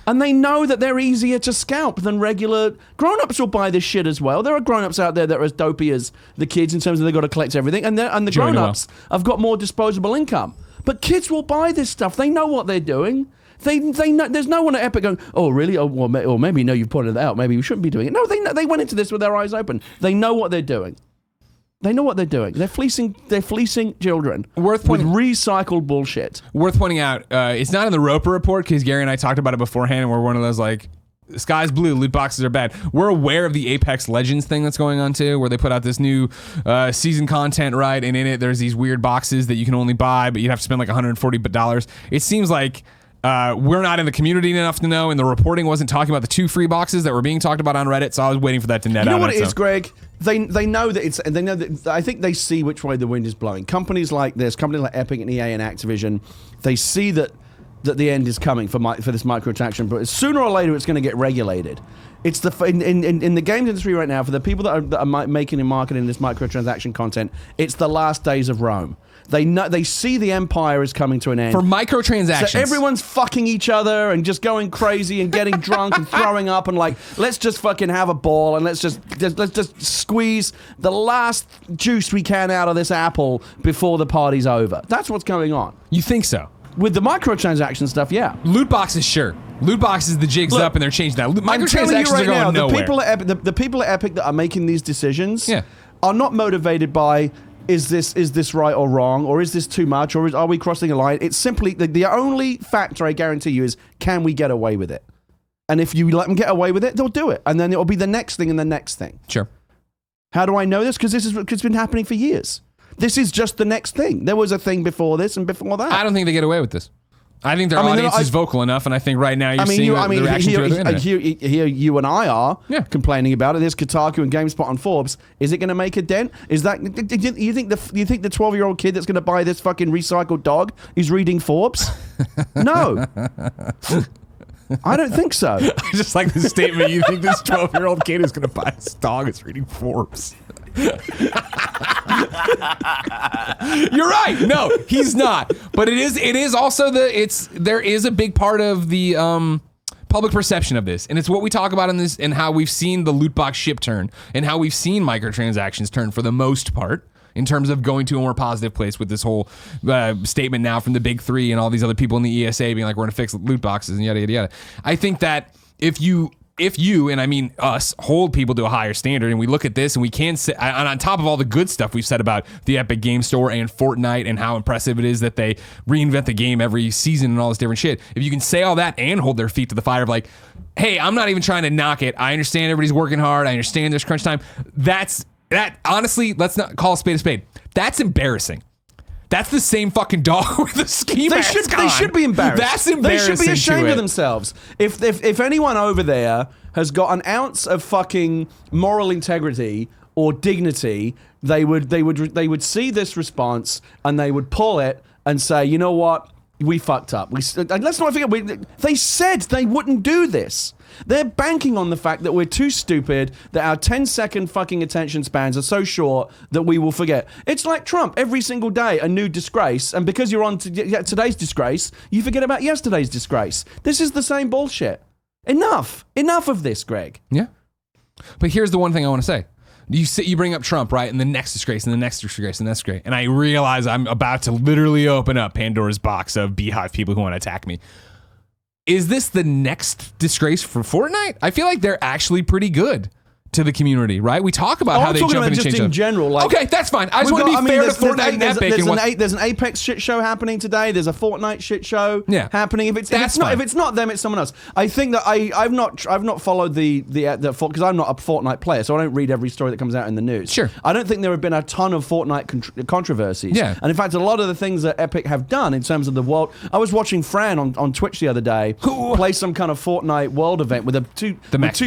And they know that they're easier to scalp than regular... Grown-ups will buy this shit as well. There are grown-ups out there that are as dopey as the kids in terms of they've got to collect everything. And the grown-ups have got more disposable income. But kids will buy this stuff. They know what they're doing. They know, there's no one at Epic going, oh, really? Or maybe, no, you've pointed it out. Maybe we shouldn't be doing it. No, they went into this with their eyes open. They know what they're doing. They know what they're doing. They're fleecing children with recycled bullshit. Worth pointing out, it's not in the Roper report because Gary and I talked about it beforehand, and we're one of those like, the sky's blue, loot boxes are bad. We're aware of the Apex Legends thing that's going on too, where they put out this new season content, right? And in it, there's these weird boxes that you can only buy, but you'd have to spend like $140. It seems like we're not in the community enough to know, and the reporting wasn't talking about the 2 free boxes that were being talked about on Reddit, so I was waiting for that to net out. You know what it is, Greg? They know that it's, and they know that, I think they see which way the wind is blowing. Companies like this, companies like Epic and EA and Activision, they see that the end is coming for this microtransaction, but sooner or later it's going to get regulated. It's in the games industry right now, for the people that are making and marketing this microtransaction content, it's the last days of Rome. They see the empire is coming to an end. For microtransactions. So everyone's fucking each other and just going crazy and getting drunk and throwing up and like, let's just fucking have a ball and let's just squeeze the last juice we can out of this apple before the party's over. That's what's going on. You think so? With the microtransaction stuff, yeah. Loot boxes, sure. Loot boxes, the jig's up and they're changing that. Microtransactions are going nowhere. The people at Epic that are making these decisions are not motivated by, is this right or wrong, or is this too much, or are we crossing a line? It's simply, the only factor I guarantee you is, can we get away with it? And if you let them get away with it, they'll do it. And then it'll be the next thing and the next thing. Sure. How do I know this? Because it's been happening for years. This is just the next thing. There was a thing before this and before that. I don't think they get away with this. I think their audience is vocal enough, and I think right now you're seeing the reaction to it. Here you and I are complaining about it. There's Kotaku and GameSpot and Forbes. Is it going to make a dent? Is that you think the 12-year-old kid that's going to buy this fucking recycled dog is reading Forbes? No. I don't think so. I just like the statement. You think this 12-year-old kid is going to buy this dog is reading Forbes? You're right. No, he's not. But it is also there is a big part of the public perception of this, and it's what we talk about in this, and how we've seen the loot box ship turn, and how we've seen microtransactions turn for the most part, in terms of going to a more positive place with this whole statement now from the big three and all these other people in the ESA being like, we're going to fix loot boxes and yada, yada, yada. I think that if you, and I mean us, hold people to a higher standard, and we look at this and we can say, and on top of all the good stuff we've said about the Epic Game Store and Fortnite and how impressive it is that they reinvent the game every season and all this different shit, if you can say all that and hold their feet to the fire of like, hey, I'm not even trying to knock it. I understand everybody's working hard. I understand there's crunch time. That honestly, let's not call a spade a spade. That's embarrassing. That's the same fucking dog with the ski mask on. They should be embarrassed. That's embarrassing. They should be ashamed of themselves. If anyone over there has got an ounce of fucking moral integrity or dignity, they would see this response and they would pull it and say, you know what? We fucked up. Let's not forget, they said they wouldn't do this. They're banking on the fact that we're too stupid, that our 10-second fucking attention spans are so short that we will forget. It's like Trump. Every single day, a new disgrace. And because you're on today's disgrace, you forget about yesterday's disgrace. This is the same bullshit. Enough of this, Greg. Yeah. But here's the one thing I want to say. You bring up Trump, right? And the next disgrace, and the next disgrace, and that's great. And I realize I'm about to literally open up Pandora's box of beehive people who want to attack me. Is this the next disgrace for Fortnite? I feel like they're actually pretty good to the community, right? We talk about how they jump in and change in general. Like, okay, that's fine. I just want to be fair to Fortnite and Epic. There's an Apex shit show happening today. There's a Fortnite shit show happening. If it's not them, it's someone else. I think that I've not followed the because I'm not a Fortnite player, so I don't read every story that comes out in the news. Sure. I don't think there have been a ton of Fortnite controversies. Yeah. And in fact, a lot of the things that Epic have done in terms of the world. I was watching Fran on Twitch the other day play some kind of Fortnite world event with two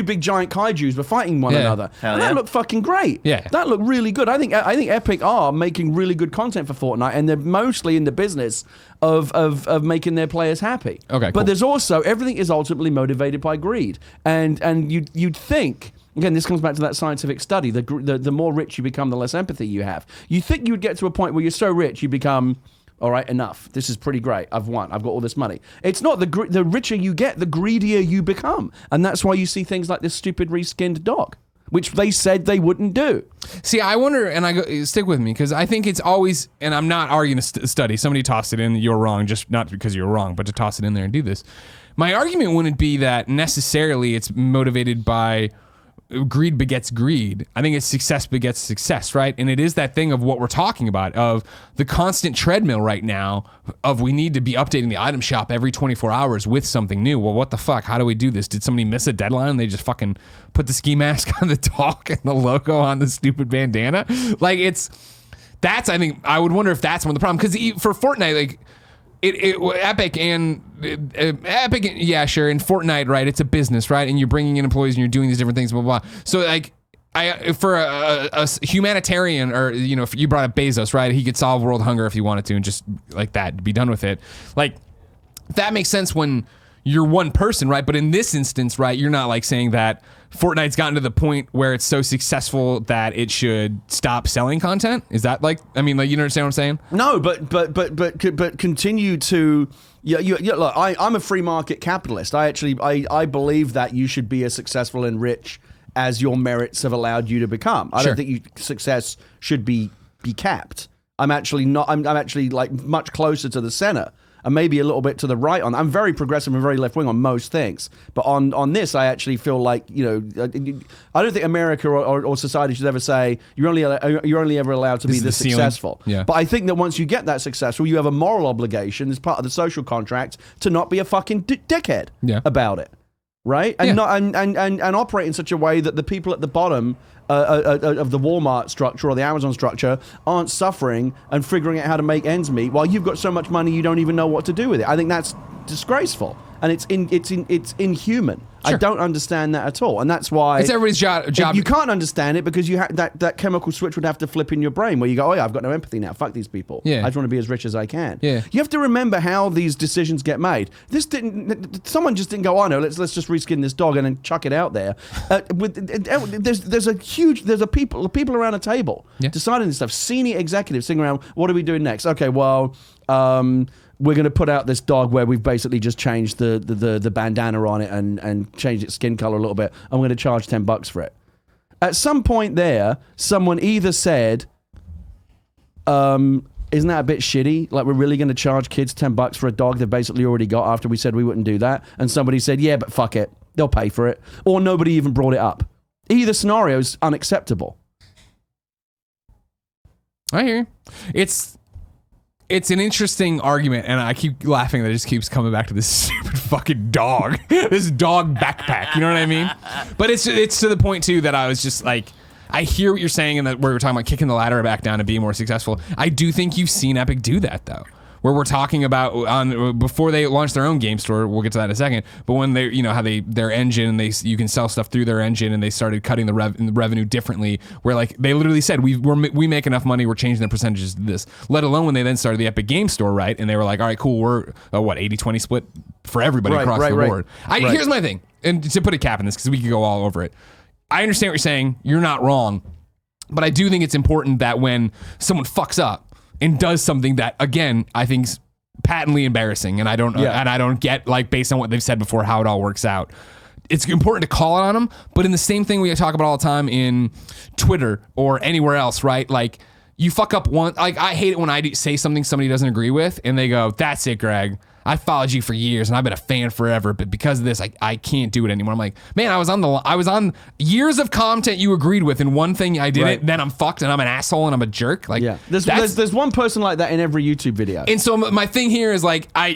big giant kaijus were fighting one another. That looked fucking great. Yeah. That looked really good. I think Epic are making really good content for Fortnite, and they're mostly in the business of making their players happy. Okay, but there's also, everything is ultimately motivated by greed. And you'd think, again, this comes back to that scientific study, the more rich you become, the less empathy you have. You think you would get to a point where you're so rich, you become, all right, enough. This is pretty great. I've won. I've got all this money. It's not. The richer you get, the greedier you become. And that's why you see things like this stupid reskinned dog, which they said they wouldn't do. See, I wonder, and stick with me, because I think it's always, and I'm not arguing a study. Somebody tossed it in, you're wrong, just not because you're wrong, but to toss it in there and do this. My argument wouldn't be that necessarily it's motivated by greed begets greed. I think it's success begets success, right? And it is that thing of what we're talking about, of the constant treadmill right now of we need to be updating the item shop every 24 hours with something new. Well, what the fuck? How do we do this? Did somebody miss a deadline and they just fucking put the ski mask on the dog and the logo on the stupid bandana? Like, I think, I would wonder if that's one of the problems. Because for Fortnite, like, Epic, yeah, sure, in Fortnite, right? It's a business, right? And you're bringing in employees and you're doing these different things, blah, blah, blah. So, like, for a humanitarian, or, you know, if you brought up Bezos, right? He could solve world hunger if he wanted to and just, like that, be done with it. Like, that makes sense when you're one person, right? But in this instance, right, you're not, like, saying that Fortnite's gotten to the point where it's so successful that it should stop selling content. Is that, like, I mean, like, you understand what I'm saying? No, but continue to. Look, I'm a free market capitalist. I believe that you should be as successful and rich as your merits have allowed you to become. I don't think success should be capped. I'm actually not. I'm actually, like, much closer to the center. And maybe a little bit to the right on. I'm very progressive and very left wing on most things, but on this, I actually feel like, you know, I don't think America or society should ever say you're only ever allowed to be this successful. Yeah. But I think that once you get that successful, you have a moral obligation as part of the social contract to not be a fucking dickhead about it. right? And not and operate in such a way that the people at the bottom of the Walmart structure or the Amazon structure aren't suffering and figuring out how to make ends meet while you've got so much money you don't even know what to do with it. I think that's disgraceful and it's inhuman. Sure. I don't understand that at all, and that's why it's everybody's job. You can't understand it because you that chemical switch would have to flip in your brain where you go, oh yeah, I've got no empathy now. Fuck these people. Yeah. I just want to be as rich as I can. Yeah. You have to remember how these decisions get made. Someone just didn't go, oh no, let's just reskin this dog and then chuck it out there. There's people around a table deciding this stuff. Senior executives sitting around. What are we doing next? Okay, well. We're going to put out this dog where we've basically just changed the bandana on it and changed its skin color a little bit. I'm going to charge $10 for it. At some point there, someone either said, isn't that a bit shitty? Like, we're really going to charge kids $10 for a dog they've basically already got after we said we wouldn't do that? And somebody said, yeah, but fuck it. They'll pay for it. Or nobody even brought it up. Either scenario is unacceptable. I hear you. It's an interesting argument, and I keep laughing that it just keeps coming back to this stupid fucking dog. This dog backpack, you know what I mean? But it's to the point, too, that I was just like, I hear what you're saying, and that where we're talking about kicking the ladder back down and being more successful. I do think you've seen Epic do that, though. Where we're talking about before they launch their own game store, we'll get to that in a second. But when they, how their engine, you can sell stuff through their engine, and they started cutting the revenue differently. Where like they literally said, we make enough money, we're changing the percentages to this. Let alone when they then started the Epic Game Store, right? And they were like, all right, cool, we're 80-20 split for everybody across the board. Here's my thing, and to put a cap in this because we could go all over it. I understand what you're saying. You're not wrong, but I do think it's important that when someone fucks up and does something that, again, I think is patently embarrassing, and I don't get, like, based on what they've said before, how it all works out. It's important to call it on them, but in the same thing we talk about all the time in Twitter or anywhere else, right? Like, you fuck up one, like, I hate it when I say something somebody doesn't agree with, and they go, that's it, Greg. I followed you for years and I've been a fan forever, but because of this, I can't do it anymore. I'm like, man, I was on years of content you agreed with, and one thing I didn't, then I'm fucked and I'm an asshole and I'm a jerk. Like, there's one person like that in every YouTube video. And so my thing here is like, I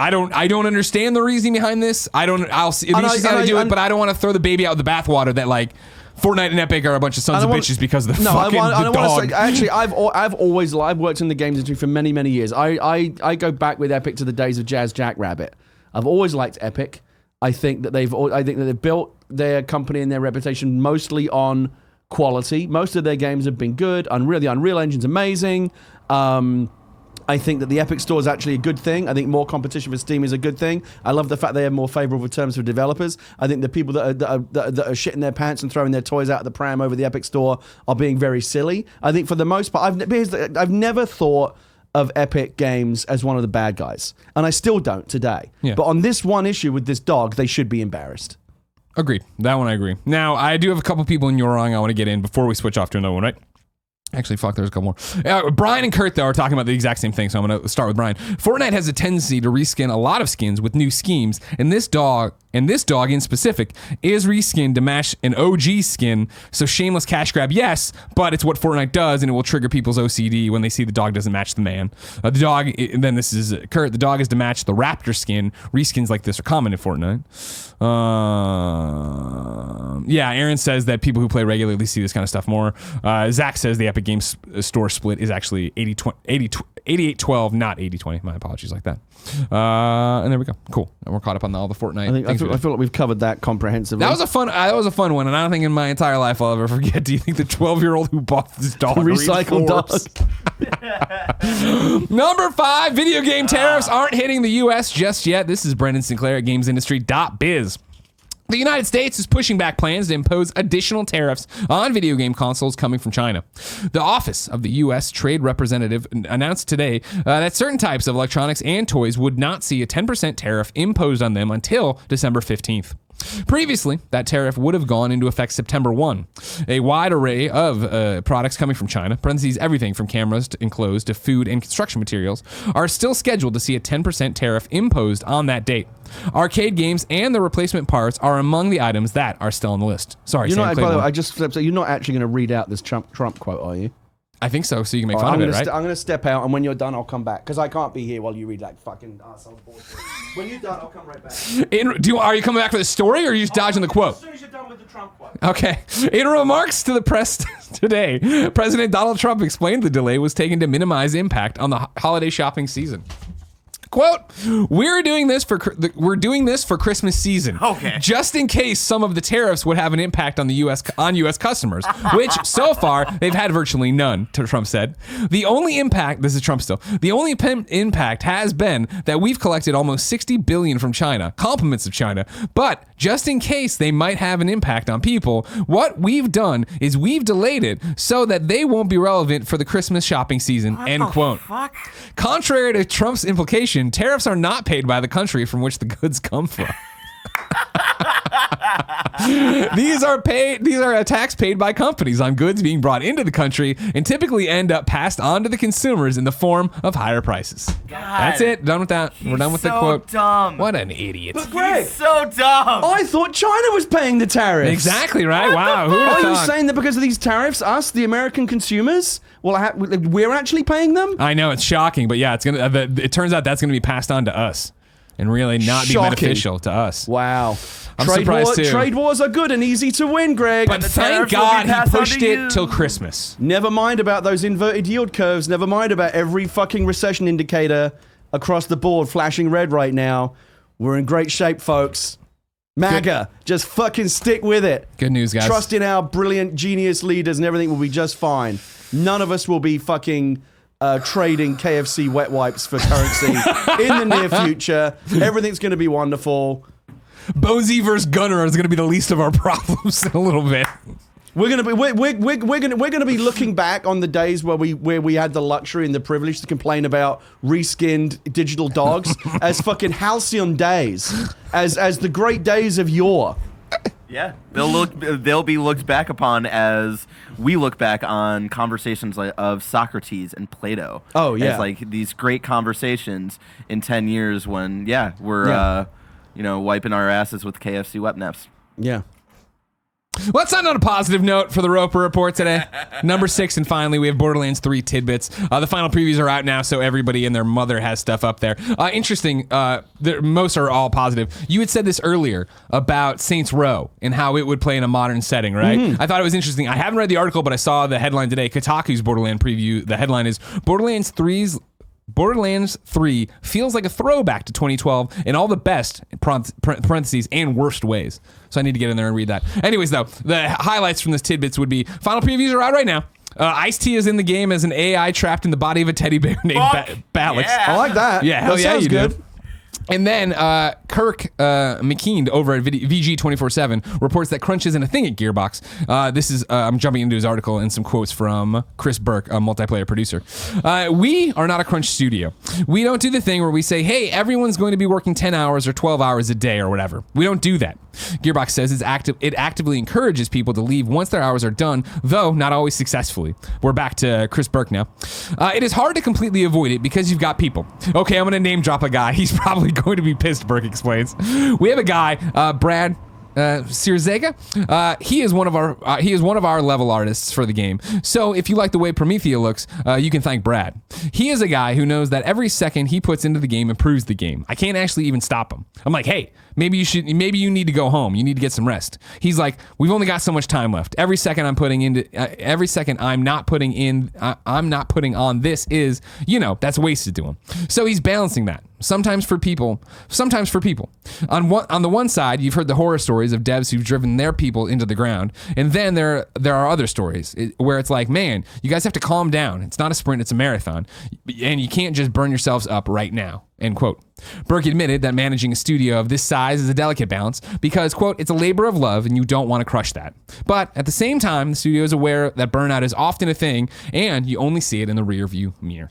don't understand the reasoning behind this. I'll see, at least she's gotta do it, but I don't want to throw the baby out with the bathwater that like, Fortnite and Epic are a bunch of sons of bitches because of the fucking dog. Actually, I've worked in the games industry for many, many years. I go back with Epic to the days of Jazz Jackrabbit. I've always liked Epic. I think that they've built their company and their reputation mostly on quality. Most of their games have been good. The Unreal Engine's amazing. I think that the Epic Store is actually a good thing. I think more competition for Steam is a good thing. I love the fact they have more favorable terms for developers. I think the people that are shitting their pants and throwing their toys out of the pram over the Epic Store are being very silly. I think for the most part, I've never thought of Epic Games as one of the bad guys, and I still don't today. Yeah. But on this one issue with this dog, they should be embarrassed. Agreed. That one I agree. Now, I do have a couple people in your wrong I want to get in before we switch off to another one, right? Actually, fuck, there's a couple more. Brian and Kurt, though, are talking about the exact same thing, so I'm going to start with Brian. Fortnite has a tendency to reskin a lot of skins with new schemes, and this dog in specific is reskinned to match an OG skin, so shameless cash grab, yes, but it's what Fortnite does, and it will trigger people's OCD when they see the dog doesn't match the man. The dog, then this is Kurt, the dog is to match the raptor skin. Reskins like this are common in Fortnite. Yeah, Aaron says that people who play regularly see this kind of stuff more. Zach says the Epic Games Store split is actually 88-12, not 80-20. My apologies like that. And there we go. Cool. And we're caught up on all the Fortnite. I feel like we've covered that comprehensively. That was a fun one, and I don't think in my entire life I'll ever forget. Do you think the 12-year-old who bought this dog recycled dog? Number 5, video game tariffs aren't hitting the U.S. just yet. This is Brendan Sinclair at GamesIndustry.biz. The United States is pushing back plans to impose additional tariffs on video game consoles coming from China. The Office of the U.S. Trade Representative announced today that certain types of electronics and toys would not see a 10% tariff imposed on them until December 15th. Previously, that tariff would have gone into effect September 1. A wide array of products coming from China, parentheses everything from cameras and clothes to food and construction materials, are still scheduled to see a 10% tariff imposed on that date. Arcade games and the replacement parts are among the items that are still on the list. Sorry, Sam Claiborne. By the way, you're not actually going to read out this Trump quote, are you? I think so. So you can make fun of it, right? I'm going to step out, and when you're done, I'll come back. Because I can't be here while you read like fucking arsehole bullshit. When you're done, I'll come right back. Are you coming back for the story, or are you just dodging the quote? As soon as you're done with the Trump quote. Okay. In remarks to the press today, President Donald Trump explained the delay was taken to minimize impact on the holiday shopping season. Quote, we're doing this for Christmas season. Okay. Just in case some of the tariffs would have an impact on US customers, which so far they've had virtually none, Trump said. The only impact, this is Trump still, the only impact has been that we've collected almost $60 billion from China, compliments of China, but just in case they might have an impact on people, what we've done is we've delayed it so that they won't be relevant for the Christmas shopping season, end quote. Fuck? Contrary to Trump's implication, tariffs are not paid by the country from which the goods come from. These are a tax paid by companies on goods being brought into the country and typically end up passed on to the consumers in the form of higher prices. God. That's it. Done with that. We're done with the quote. Dumb. What an idiot. But Greg, He's so dumb. I thought China was paying the tariffs. Exactly right. Wow. Who Are you thought? saying that because of these tariffs, us, the American consumers, we're actually paying them? I know it's shocking, but yeah, it turns out that's gonna be passed on to us and really not be beneficial to us. Wow. I'm surprised too. Trade wars are good and easy to win, Greg. But thank God he pushed it till Christmas. Never mind about those inverted yield curves. Never mind about every fucking recession indicator across the board flashing red right now. We're in great shape, folks. MAGA, just fucking stick with it. Good news, guys. Trust in our brilliant genius leaders and everything will be just fine. None of us will be fucking trading KFC wet wipes for currency in the near future. Everything's going to be wonderful. Bozy versus Gunner is going to be the least of our problems in a little bit. We're gonna be looking back on the days where we had the luxury and the privilege to complain about reskinned digital dogs as fucking halcyon days, as the great days of yore. Yeah, they'll be looked back upon as we look back on conversations of Socrates and Plato. Oh yeah, as like these great conversations in 10 years when we're wiping our asses with KFC wet naps. Yeah. Let's end on a positive note for the Roper Report today. Number 6, and finally, we have Borderlands 3 Tidbits. The final previews are out now, so everybody and their mother has stuff up there. Interesting, most are all positive. You had said this earlier about Saints Row and how it would play in a modern setting, right? Mm-hmm. I thought it was interesting. I haven't read the article, but I saw the headline today. Kotaku's Borderlands preview. The headline is Borderlands 3 feels like a throwback to 2012 in all the best, parentheses, and worst ways. So I need to get in there and read that. Anyways, though, the highlights from this Tidbits would be final previews are out right now. Ice-T is in the game as an AI trapped in the body of a teddy bear named Balix. Yeah. I like that. Yeah, hell that yeah, sounds you good. do. And then Kirk McKean over at VG247 reports that crunch isn't a thing at Gearbox. This is I'm jumping into his article and some quotes from Chris Burke, a multiplayer producer. We are not a crunch studio. We don't do the thing where we say, hey, everyone's going to be working 10 hours or 12 hours a day or whatever. We don't do that. Gearbox says it actively encourages people to leave once their hours are done, though not always successfully. We're back to Chris Burke now. It is hard to completely avoid it because you've got people. Okay, I'm going to name drop a guy. He's probably going to be pissed, Burke explains. We have a guy, Brad Sirzega. He is one of our level artists for the game. So if you like the way Promethea looks, you can thank Brad. He is a guy who knows that every second he puts into the game improves the game. I can't actually even stop him. I'm like, hey, maybe you need to go home. You need to get some rest. He's like, we've only got so much time left. Every second I'm not putting on this is, that's wasted to him. So he's balancing that. Sometimes for people. On the one side, you've heard the horror stories of devs who've driven their people into the ground, and then there are other stories where it's like, man, you guys have to calm down. It's not a sprint, it's a marathon, and you can't just burn yourselves up right now. End quote. Burke admitted that managing a studio of this size is a delicate balance because, quote, it's a labor of love and you don't want to crush that. But at the same time, the studio is aware that burnout is often a thing and you only see it in the rear view mirror.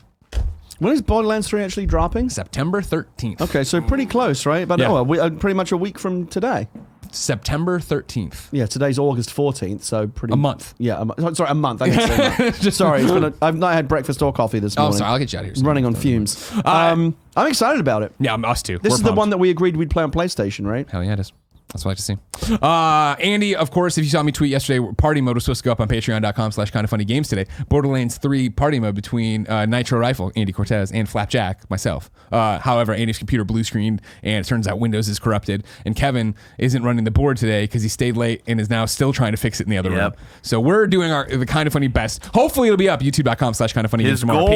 When is Borderlands 3 actually dropping? September 13th. Okay, so pretty close, right? But yeah. Pretty much a week from today. September 13th. Yeah, today's August 14th, so pretty... A month. Yeah, sorry, a month. I can say sorry, I've not had breakfast or coffee this morning. Oh, sorry, I'll get you out of here. Running on fumes. I'm excited about it. Yeah, us too. This is the one that we agreed we'd play on PlayStation, right? Hell yeah, it is. That's what I like to see. Andy, of course, if you saw me tweet yesterday, party mode was supposed to go up on patreon.com/kindoffunnygames today. Borderlands 3 party mode between Nitro Rifle, Andy Cortez, and Flapjack, myself. However, Andy's computer blue screened, and it turns out Windows is corrupted. And Kevin isn't running the board today because he stayed late and is now still trying to fix it in the other room. So we're doing the Kind of Funny best. Hopefully it'll be up, youtube.com/kindoffunnygames tomorrow.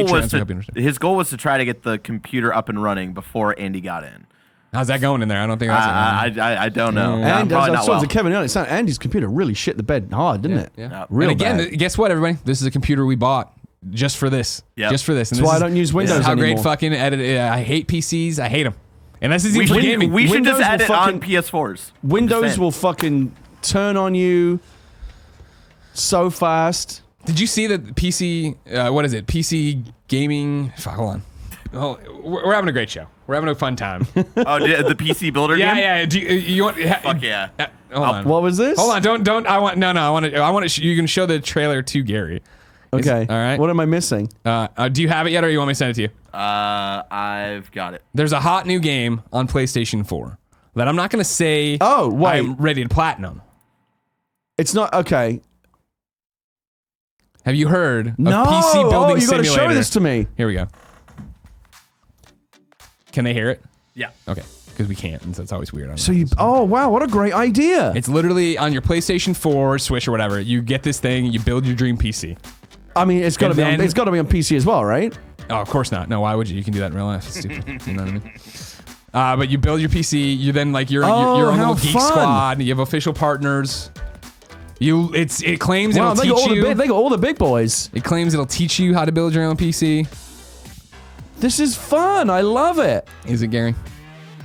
His goal was to try to get the computer up and running before Andy got in. How's that going in there? I don't think that's I don't know. And as I saw to Kevin earlier, Andy's computer really shit the bed hard, didn't it? Yeah. Real and again, bad. guess what, everybody? This is a computer we bought just for this. Just for this. And that's why I don't use Windows how anymore. great fucking edit. I hate PCs. I hate them. And this is even for gaming. We should Windows just add it fucking- on PS4s. Windows will fucking turn on you so fast. Did you see that PC, what is it? PC gaming. Fuck, hold on. Oh, we're having a great show. We're having a fun time. Oh, the PC Builder game? Yeah. Do you want? Fuck yeah. Hold on. What was this? Hold on. Don't. I want. No. I want to. You can show the trailer to Gary. Okay. All right. What am I missing? Do you have it yet, or you want me to send it to you? I've got it. There's a hot new game on PlayStation 4 that I'm not going to say. Oh, wait. I'm ready to platinum. It's not okay. Have you heard of No. PC building you got to simulator? show this to me. Here we go. Can they hear it? Yeah. Okay. Because we can't, and so it's always weird. So you. Oh wow! What a great idea. It's literally on your PlayStation 4, Switch, or whatever. You get this thing, you build your dream PC. I mean, it's got to be. It's got to be on PC as well, right? Oh, of course not. No, why would you? You can do that in real life. It's stupid. You know what I mean? But you build your PC. You then like your own little geek squad. And you have official partners. It claims it'll teach you. They got all the big boys. It claims it'll teach you how to build your own PC. This is fun. I love it. Is it, Gary?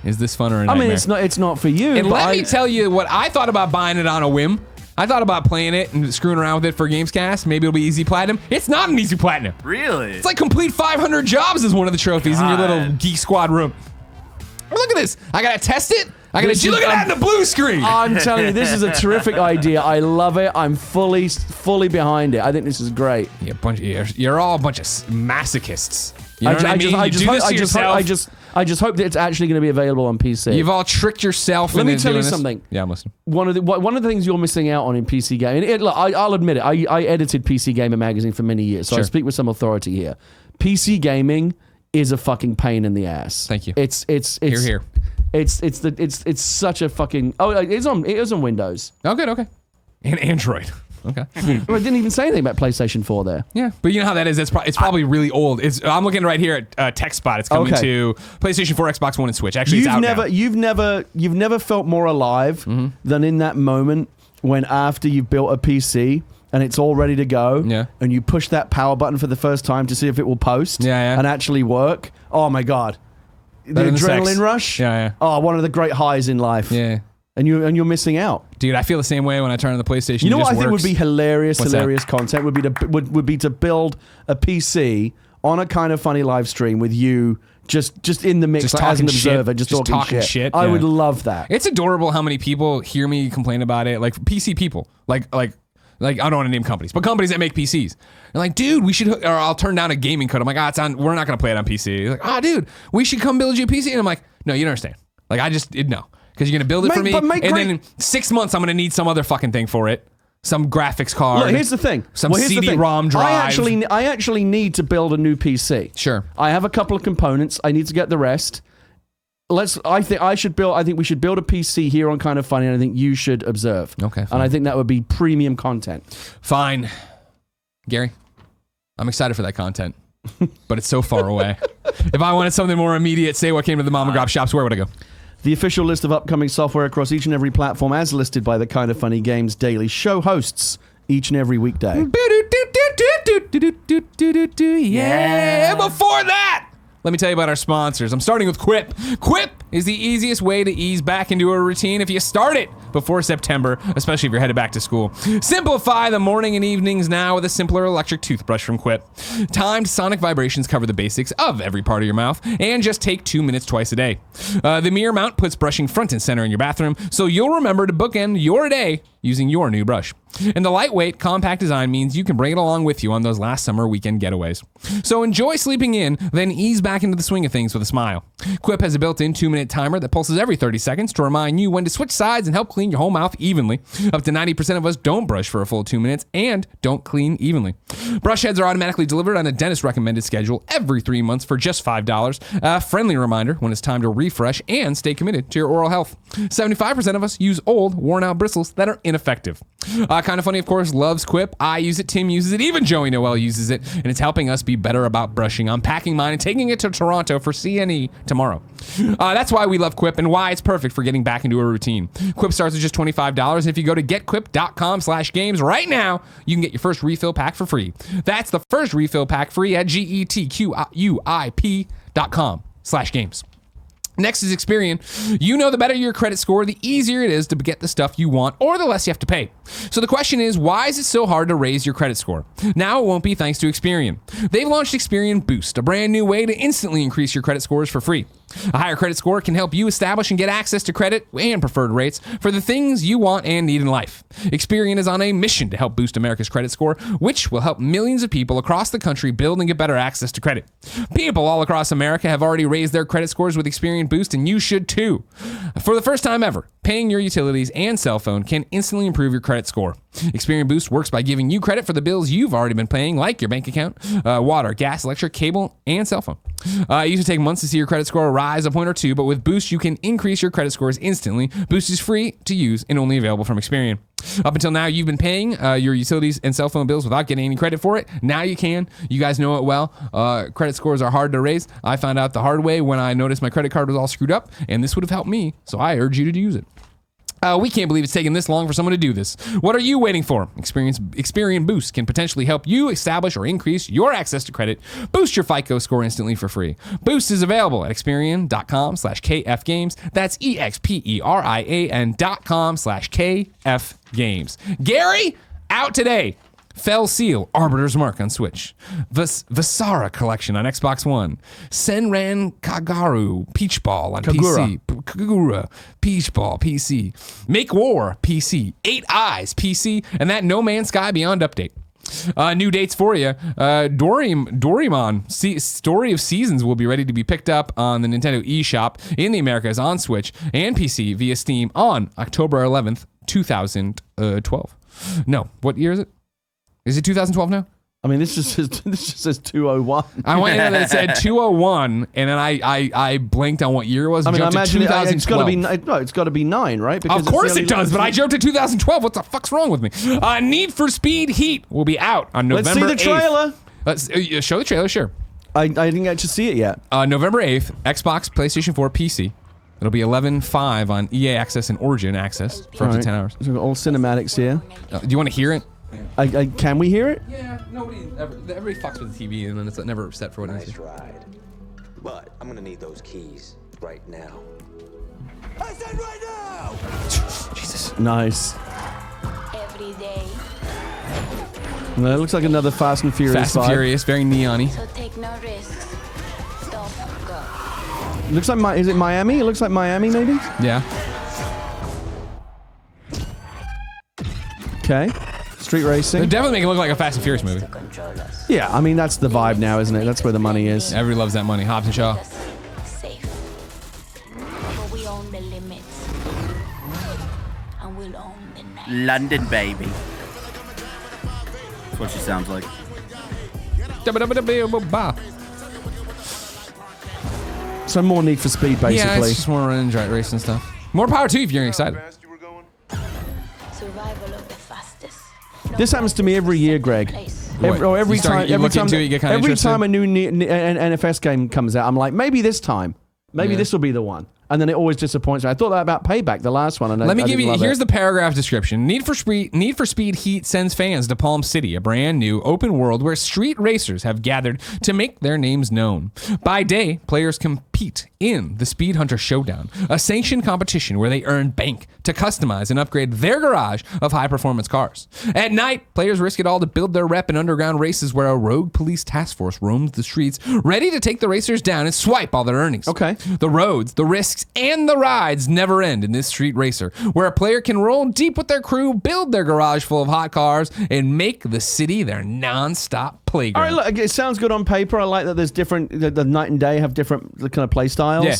Is this fun or a nightmare? I mean, it's not for you. And let me tell you what I thought about buying it on a whim. I thought about playing it and screwing around with it for Gamescast. Maybe it'll be easy platinum. It's not an easy platinum. Really? It's like complete 500 jobs is one of the trophies in your little Geek Squad room. Look at this. I gotta test it. Look at that in the blue screen. I'm telling you, this is a terrific idea. I love it. I'm fully behind it. I think this is great. You're all a bunch of masochists. You know what I mean? I just hope that it's actually going to be available on PC. You've all tricked yourself. Let me tell you something. Yeah, I'm listening. One of the things you're missing out on in PC gaming. Look, I'll admit it. I edited PC Gamer magazine for many years, so I speak with some authority here. PC gaming is a fucking pain in the ass. Thank you. It's here. It's such a fucking. Oh, it is on Windows. Oh, good. Okay. And Android. Okay. Well, I didn't even say anything about PlayStation 4 there. Yeah, but you know how that is. It's probably really old. I'm looking right here at TechSpot. It's coming to PlayStation 4, Xbox One, and Switch. Actually, it's out now. You've never felt more alive than in that moment when after you've built a PC and it's all ready to go, and you push that power button for the first time to see if it will post and actually work. Oh my god, the adrenaline rush. Yeah. Oh, one of the great highs in life. Yeah. And you're missing out, dude. I feel the same way when I turn on the PlayStation. You know what I think would be hilarious What's content would be to build a PC on a Kind of Funny live stream with you just in the mix, like, as an observer, just talking shit. I would love that. It's adorable how many people hear me complain about it, like PC people, like I don't want to name companies, but companies that make PCs. They're like, dude, we should, or I'll turn down a gaming code. I'm like, it's on. We're not gonna play it on PC. They're like, dude, we should come build you a PC. And I'm like, no, you don't understand. Like, no. Because you're going to build it for me, and then in 6 months, I'm going to need some other fucking thing for it. Some graphics card. Look, here's the thing. Some CD-ROM drive. I actually need to build a new PC. Sure. I have a couple of components. I need to get the rest. I think we should build a PC here on Kind of Funny, and I think you should observe. Okay. Fine. And I think that would be premium content. Fine. Gary, I'm excited for that content, but it's so far away. If I wanted something more immediate, say what came to the mom and grab shops, where would I go? The official list of upcoming software across each and every platform as listed by the Kind of Funny Games Daily Show hosts each and every weekday. Yeah. Before that, let me tell you about our sponsors. I'm starting with Quip. Quip is the easiest way to ease back into a routine if you start it before September, especially if you're headed back to school. Simplify the morning and evenings now with a simpler electric toothbrush from Quip. Timed sonic vibrations cover the basics of every part of your mouth and just take 2 minutes twice a day. The mirror mount puts brushing front and center in your bathroom, so you'll remember to bookend your day using your new brush. And the lightweight, compact design means you can bring it along with you on those last summer weekend getaways. So enjoy sleeping in, then ease back into the swing of things with a smile. Quip has a built-in 2-minute timer that pulses every 30 seconds to remind you when to switch sides and help clean your whole mouth evenly. Up to 90% of us don't brush for a full 2 minutes and don't clean evenly. Brush heads are automatically delivered on a dentist-recommended schedule every 3 months for just $5. A friendly reminder when it's time to refresh and stay committed to your oral health. 75% of us use old, worn-out bristles that are ineffective. Kind of Funny, of course, loves Quip. I use it, Tim uses it, even Joey Noel uses it, and it's helping us be better about brushing. I'm packing mine and taking it to Toronto for CNE tomorrow. That's why we love Quip and why it's perfect for getting back into a routine. Quip starts at just $25, and if you go to getquip.com/games right now, you can get your first refill pack for free. That's the first refill pack free at getquip.com/games. Next is Experian. You know, the better your credit score, the easier it is to get the stuff you want, or the less you have to pay. So the question is, why is it so hard to raise your credit score? Now it won't be thanks to Experian. They've launched Experian Boost, a brand new way to instantly increase your credit scores for free. A higher credit score can help you establish and get access to credit and preferred rates for the things you want and need in life. Experian is on a mission to help boost America's credit score, which will help millions of people across the country build and get better access to credit. People all across America have already raised their credit scores with Experian Boost, and you should too. For the first time ever, paying your utilities and cell phone can instantly improve your credit score. Experian Boost works by giving you credit for the bills you've already been paying, like your bank account, water, gas, electric, cable, and cell phone. It used to take months to see your credit score rise a point or two, but with Boost, you can increase your credit scores instantly. Boost is free to use and only available from Experian. Up until now, you've been paying your utilities and cell phone bills without getting any credit for it. Now you can. You guys know it well. Credit scores are hard to raise. I found out the hard way when I noticed my credit card was all screwed up, and this would have helped me, so I urge you to use it. We can't believe it's taken this long for someone to do this. What are you waiting for? Experian Boost can potentially help you establish or increase your access to credit. Boost your FICO score instantly for free. Boost is available at Experian.com/KFGames. That's EXPERIAN.com/KFGames. Gary, out today. Fell Seal, Arbiter's Mark on Switch. Visara Collection on Xbox One. Senran Kagura, Peach Ball on PC. Kagura, Peach Ball, PC. Make War, PC. 8 Eyes, PC. And that No Man's Sky Beyond update. New dates for you. Doraemon, Story of Seasons will be ready to be picked up on the Nintendo eShop in the Americas on Switch and PC via Steam on October 11th, 2012. No, what year is it? Is it 2012 now? I mean, this just says 201. I went in and it said 201, and then I blinked on what year it was. I mean, I imagine it's got to be 9, right? Because of course it does, but I jumped to 2012. What the fuck's wrong with me? Need for Speed Heat will be out on November 8th. Let's see the trailer. Let's show the trailer, sure. I didn't get to see it yet. November 8th, Xbox, PlayStation 4, PC. It'll be 11.5 on EA Access and Origin Access for up to 10 hours. So all cinematics here. Do you want to hear it? Can we hear it? Yeah, everybody fucks with the TV and then it's never set for what it is. Nice ride. But I'm gonna need those keys right now. I said right now! Jesus. Nice. Every day. Well, it looks like another Fast and Furious. Fast and Furious, very neon-y. So take no risks. Don't go. Looks like is it Miami? It looks like Miami, maybe? Yeah. Okay. Street racing. They definitely make it look like a Fast and Furious movie. Yeah, I mean, that's the vibe now, isn't it? That's where the money is. Everybody loves that money. Hobbs and Shaw. Safe. But we own the limits. And we'll own the night. London, baby. That's what she sounds like. So more Need for Speed, basically. Yeah, it's just more running, right, racing stuff. More power to you if you're excited. Survival of the fastest. This happens to me every year, Greg. Every time a new NFS game comes out, I'm like, maybe this time. Maybe this will be the one. And then it always disappoints me. I thought that about Payback, the last one. Let me give you, here's the paragraph description. Need for Speed Heat sends fans to Palm City, a brand new open world where street racers have gathered to make their names known. By day, players compete in the Speed Hunter Showdown, a sanctioned competition where they earn bank to customize and upgrade their garage of high-performance cars. At night, players risk it all to build their rep in underground races where a rogue police task force roams the streets, ready to take the racers down and swipe all their earnings. Okay. The roads, the risks, and the rides never end in this street racer, where a player can roll deep with their crew, build their garage full of hot cars, and make the city their non-stop playground. All right, look, it sounds good on paper. I like that there's different, the night and day have different kind of play styles. Yeah.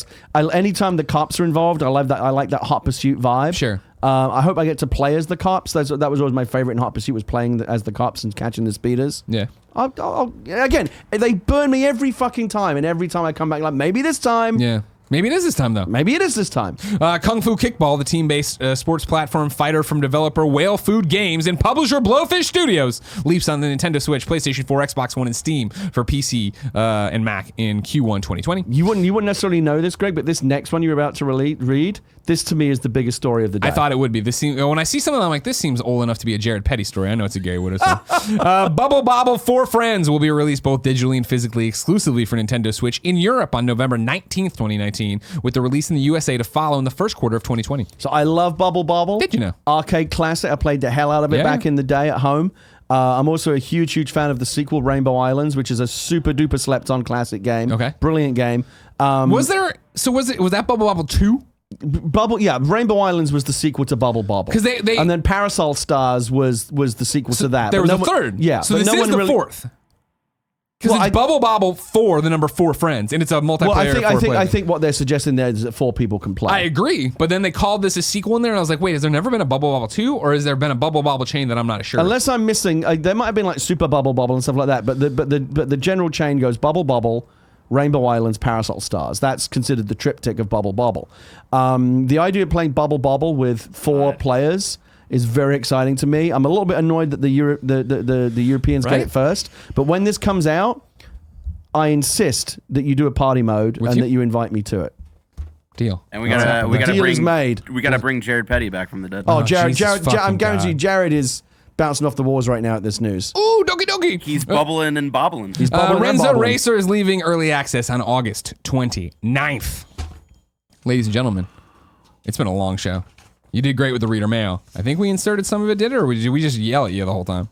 Anytime the cops are involved, I love that. I like that hot pursuit vibe. Sure. I hope I get to play as the cops. That was always my favorite in Hot Pursuit, was playing as the cops and catching the speeders. Yeah. Again, they burn me every fucking time, and every time I come back, like, maybe this time. Yeah. Maybe it is this time, though. Maybe it is this time. Kung Fu Kickball, the team-based sports platform fighter from developer Whale Food Games and publisher Blowfish Studios, leaps on the Nintendo Switch, PlayStation 4, Xbox One, and Steam for PC and Mac in Q1 2020. You wouldn't necessarily know this, Greg, but this next one you're about to read, this to me is the biggest story of the day. I thought it would be. When I see something, I'm like, this seems old enough to be a Jared Petty story. I know it's a Gary Wood story. Bubble Bobble 4 Friends will be released both digitally and physically exclusively for Nintendo Switch in Europe on November 19th, 2019, with the release in the USA to follow in the first quarter of 2020. So I love Bubble Bobble. Did you know? Arcade classic. I played the hell out of it back in the day at home. I'm also a huge fan of the sequel, Rainbow Islands, which is a super duper slept on classic game. Okay. Brilliant game. Was that Bubble Bobble 2? Rainbow Islands was the sequel to Bubble Bobble. And then Parasol Stars was the sequel to that. There was a third. Yeah. So this is the fourth. Because it's Bubble Bobble 4, the number 4 friends, and it's a multiplayer. Well, I think what they're suggesting there is that 4 people can play. I agree, but then they called this a sequel in there, and I was like, wait, has there never been a Bubble Bobble 2, or has there been a Bubble Bobble chain that I'm not sure? Unless I'm missing, there might have been like Super Bubble Bobble and stuff like that, but the general chain goes Bubble Bobble, Rainbow Islands, Parasol Stars. That's considered the triptych of Bubble Bobble. The idea of playing Bubble Bobble with 4 players is very exciting to me. I'm a little bit annoyed that the Europeans get it first, but when this comes out, I insist that you do a party mode that you invite me to it. Deal. And we gotta bring bring Jared Petty back from the dead. Oh, Jared! I'm guaranteed Jared is bouncing off the walls right now at this news. Ooh, dokie. He's bubbling and bobbling. He's bubbling and Renzo bobbling. Racer is leaving early access on August 29th. Ladies and gentlemen, it's been a long show. You did great with the reader mail. I think we inserted some of it, did it, or did we just yell at you the whole time?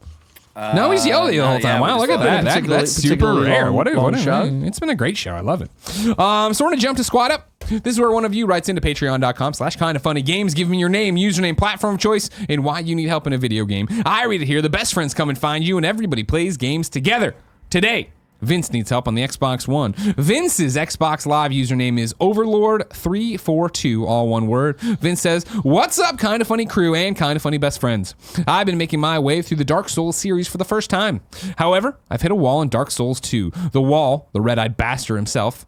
No, he's yelled at you the whole time. Wow, look at that. That's super rare. What a show. It's been a great show. I love it. So we're going to jump to Squad Up. This is where one of you writes into patreon.com/kindoffunnygames. Give me your name, username, platform choice, and why you need help in a video game. I read it here. The best friends come and find you, and everybody plays games together. Today, Vince needs help on the Xbox One. Vince's Xbox Live username is Overlord342, all one word. Vince says, "What's up, Kind of Funny crew and Kind of Funny best friends? I've been making my way through the Dark Souls series for the first time. However, I've hit a wall in Dark Souls 2. The wall, the red-eyed bastard himself,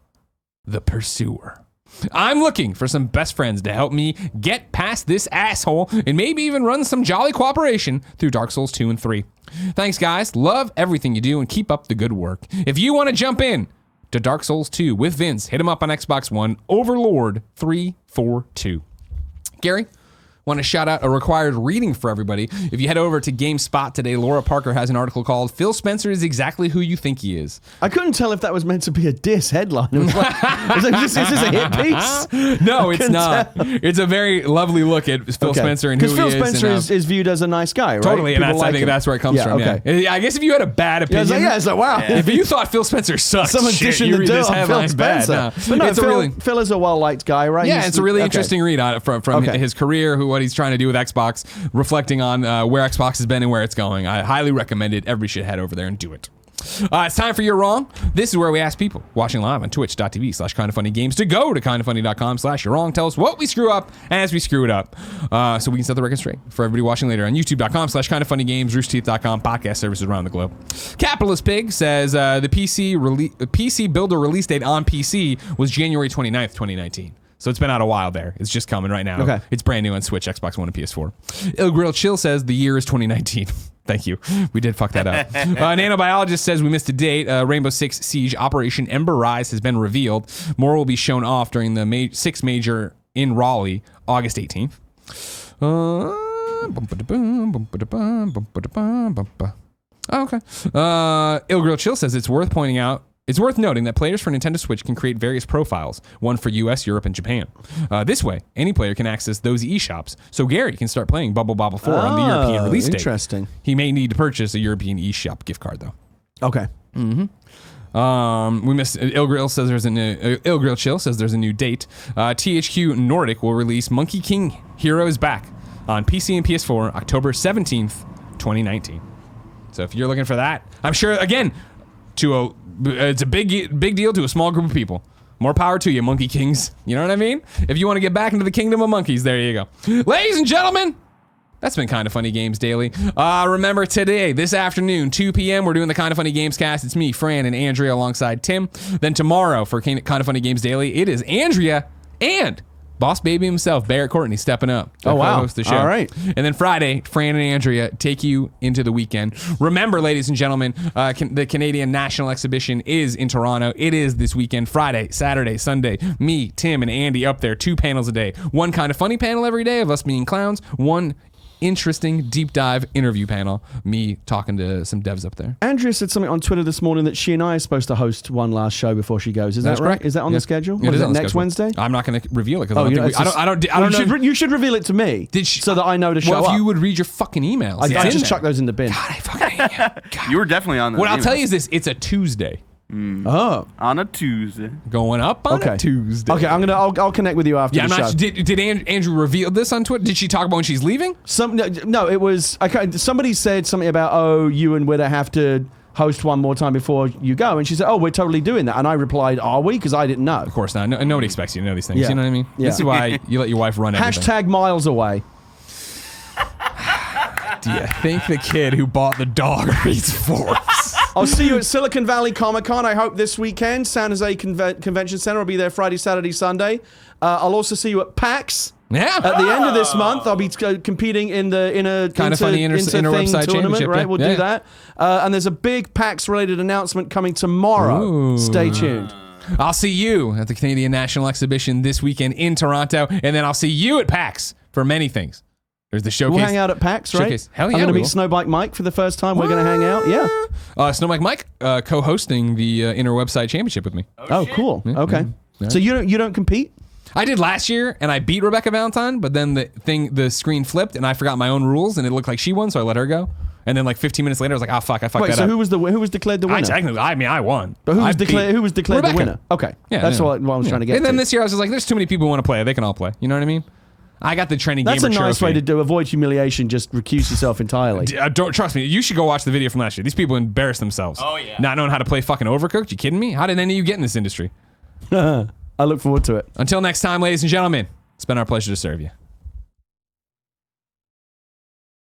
the Pursuer. I'm looking for some best friends to help me get past this asshole and maybe even run some jolly cooperation through Dark Souls 2 and 3. Thanks, guys. Love everything you do and keep up the good work. If you want to jump in to Dark Souls 2 with Vince, hit him up on Xbox One, Overlord342. Gary, want to shout out a required reading for everybody. If you head over to GameSpot today, Laura Parker has an article called "Phil Spencer is exactly who you think he is." I couldn't tell if that was meant to be a diss headline. It was like, is this a hit piece? No, it's not. It's a very lovely look at Phil Spencer and who he is. Because Phil Spencer is viewed as a nice guy, right? Totally, and I think that's where it comes from. Okay. Yeah. I guess if you had a bad opinion, it's like wow. If you thought Phil Spencer sucks, someone dishing the dirt on Phil Spencer. No. But no, Phil is a well-liked guy, right? Yeah, it's a really interesting read on it from his career, what he's trying to do with Xbox, reflecting on where Xbox has been and where it's going. I highly recommend it. Everybody should head over there and do it. It's time for You're Wrong. This is where we ask people watching live on twitch.tv/kindoffunnygames to go to kindoffunny.com/you're wrong. Tell us what we screw up as we screw it up, so we can set the record straight for everybody watching later on youtube.com/kindoffunnygames, roosterteeth.com, podcast services around the globe. Capitalist Pig says the PC builder release date on PC was January 29th, 2019. So it's been out a while there. It's just coming right now. Okay. It's brand new on Switch, Xbox One, and PS4. Il Grill Chill says the year is 2019. Thank you. We did fuck that up. Nanobiologist says we missed a date. Rainbow Six Siege Operation Ember Rise has been revealed. More will be shown off during the Six Major in Raleigh, August 18th. Okay. Il Grill Chill says it's worth pointing out It's worth noting that players for Nintendo Switch can create various profiles, one for US, Europe, and Japan. This way, any player can access those eShops, so Gary can start playing Bubble Bobble 4 on the European release date. Interesting. He may need to purchase a European eShop gift card, though. Okay. We missed Ilgrill says there's a new Ilgrill Chill says there's a new date. THQ Nordic will release Monkey King Hero is Back on PC and PS4 October 17th, 2019. So if you're looking for that, I'm sure again it's a big deal to a small group of people. More power to you, Monkey Kings. You know what I mean? If you want to get back into the kingdom of monkeys, there you go. Ladies and gentlemen, that's been Kinda Funny Games Daily. Remember today, this afternoon, 2 p.m., we're doing the Kinda Funny Games cast. It's me, Fran, and Andrea alongside Tim. Then tomorrow for Kinda Funny Games Daily, it is Andrea and Boss Baby himself, Barrett Courtney, stepping up to co-host the show. All right. And then Friday, Fran and Andrea take you into the weekend. Remember, ladies and gentlemen, the Canadian National Exhibition is in Toronto. It is this weekend, Friday, Saturday, Sunday. Me, Tim, and Andy up there, 2 panels a day. One Kinda Funny panel every day of us being clowns. One interesting deep dive interview panel, me talking to some devs up there. Andrea said something on Twitter this morning that she and I are supposed to host one last show before she goes. Is that right? Correct. Is that on the schedule? It is on the next schedule. Wednesday? I'm not going to reveal it because I don't know. You should reveal it to me so that I know to show up. Well, if you would read your fucking emails. I just chuck those in the bin. God, I fucking hate you. God. You were definitely on the What I'll tell you is this: it's a Tuesday. Oh, on a Tuesday. Going up on a Tuesday. Okay, I'll connect with you after the show. Did Andrew reveal this on Twitter? Did she talk about when she's leaving? No, it was. Somebody said something about you and Witta have to host one more time before you go, and she said, we're totally doing that, and I replied, are we? Because I didn't know. Of course not. Nobody expects you to know these things. Yeah. You know what I mean? Yeah. This is why you let your wife run everything. Hashtag miles away. Do you think the kid who bought the dog reads Forbes? I'll see you at Silicon Valley Comic-Con, I hope this weekend. San Jose Convention Center. I'll be there Friday, Saturday, Sunday. I'll also see you at PAX. Yeah. At the end of this month, I'll be competing in a Kinda Funny inter-website tournament, right? We'll do that. And there's a big PAX-related announcement coming tomorrow. Ooh. Stay tuned. I'll see you at the Canadian National Exhibition this weekend in Toronto, and then I'll see you at PAX for many things. There's the showcase. We'll hang out at PAX, right? Showcase. Hell yeah, I'm going to we meet will. Snowbike Mike for the first time. We're going to hang out. Yeah. Snowbike Mike co-hosting the Inter-Website Championship with me. Oh, cool. Yeah, okay. yeah. So you don't compete? I did last year, and I beat Rebecca Valentine, but then the screen flipped, and I forgot my own rules, and it looked like she won, so I let her go. And then like 15 minutes later, I was like, oh fuck, I fucked that so up. who was declared the winner? I won. But who was declared Rebecca. the winner? Okay. Yeah, That's what I was trying to get And then to. this year, I was just like, there's too many people who want to play. They can all play. You know what I mean? I got the trending That's gamer a nice trophy. way to avoid humiliation. Just recuse yourself entirely. Don't trust me. You should go watch the video from last year. These people embarrass themselves. Oh, yeah. Not knowing how to play fucking Overcooked. You kidding me? How did any of you get in this industry? I look forward to it. Until next time, ladies and gentlemen, it's been our pleasure to serve you.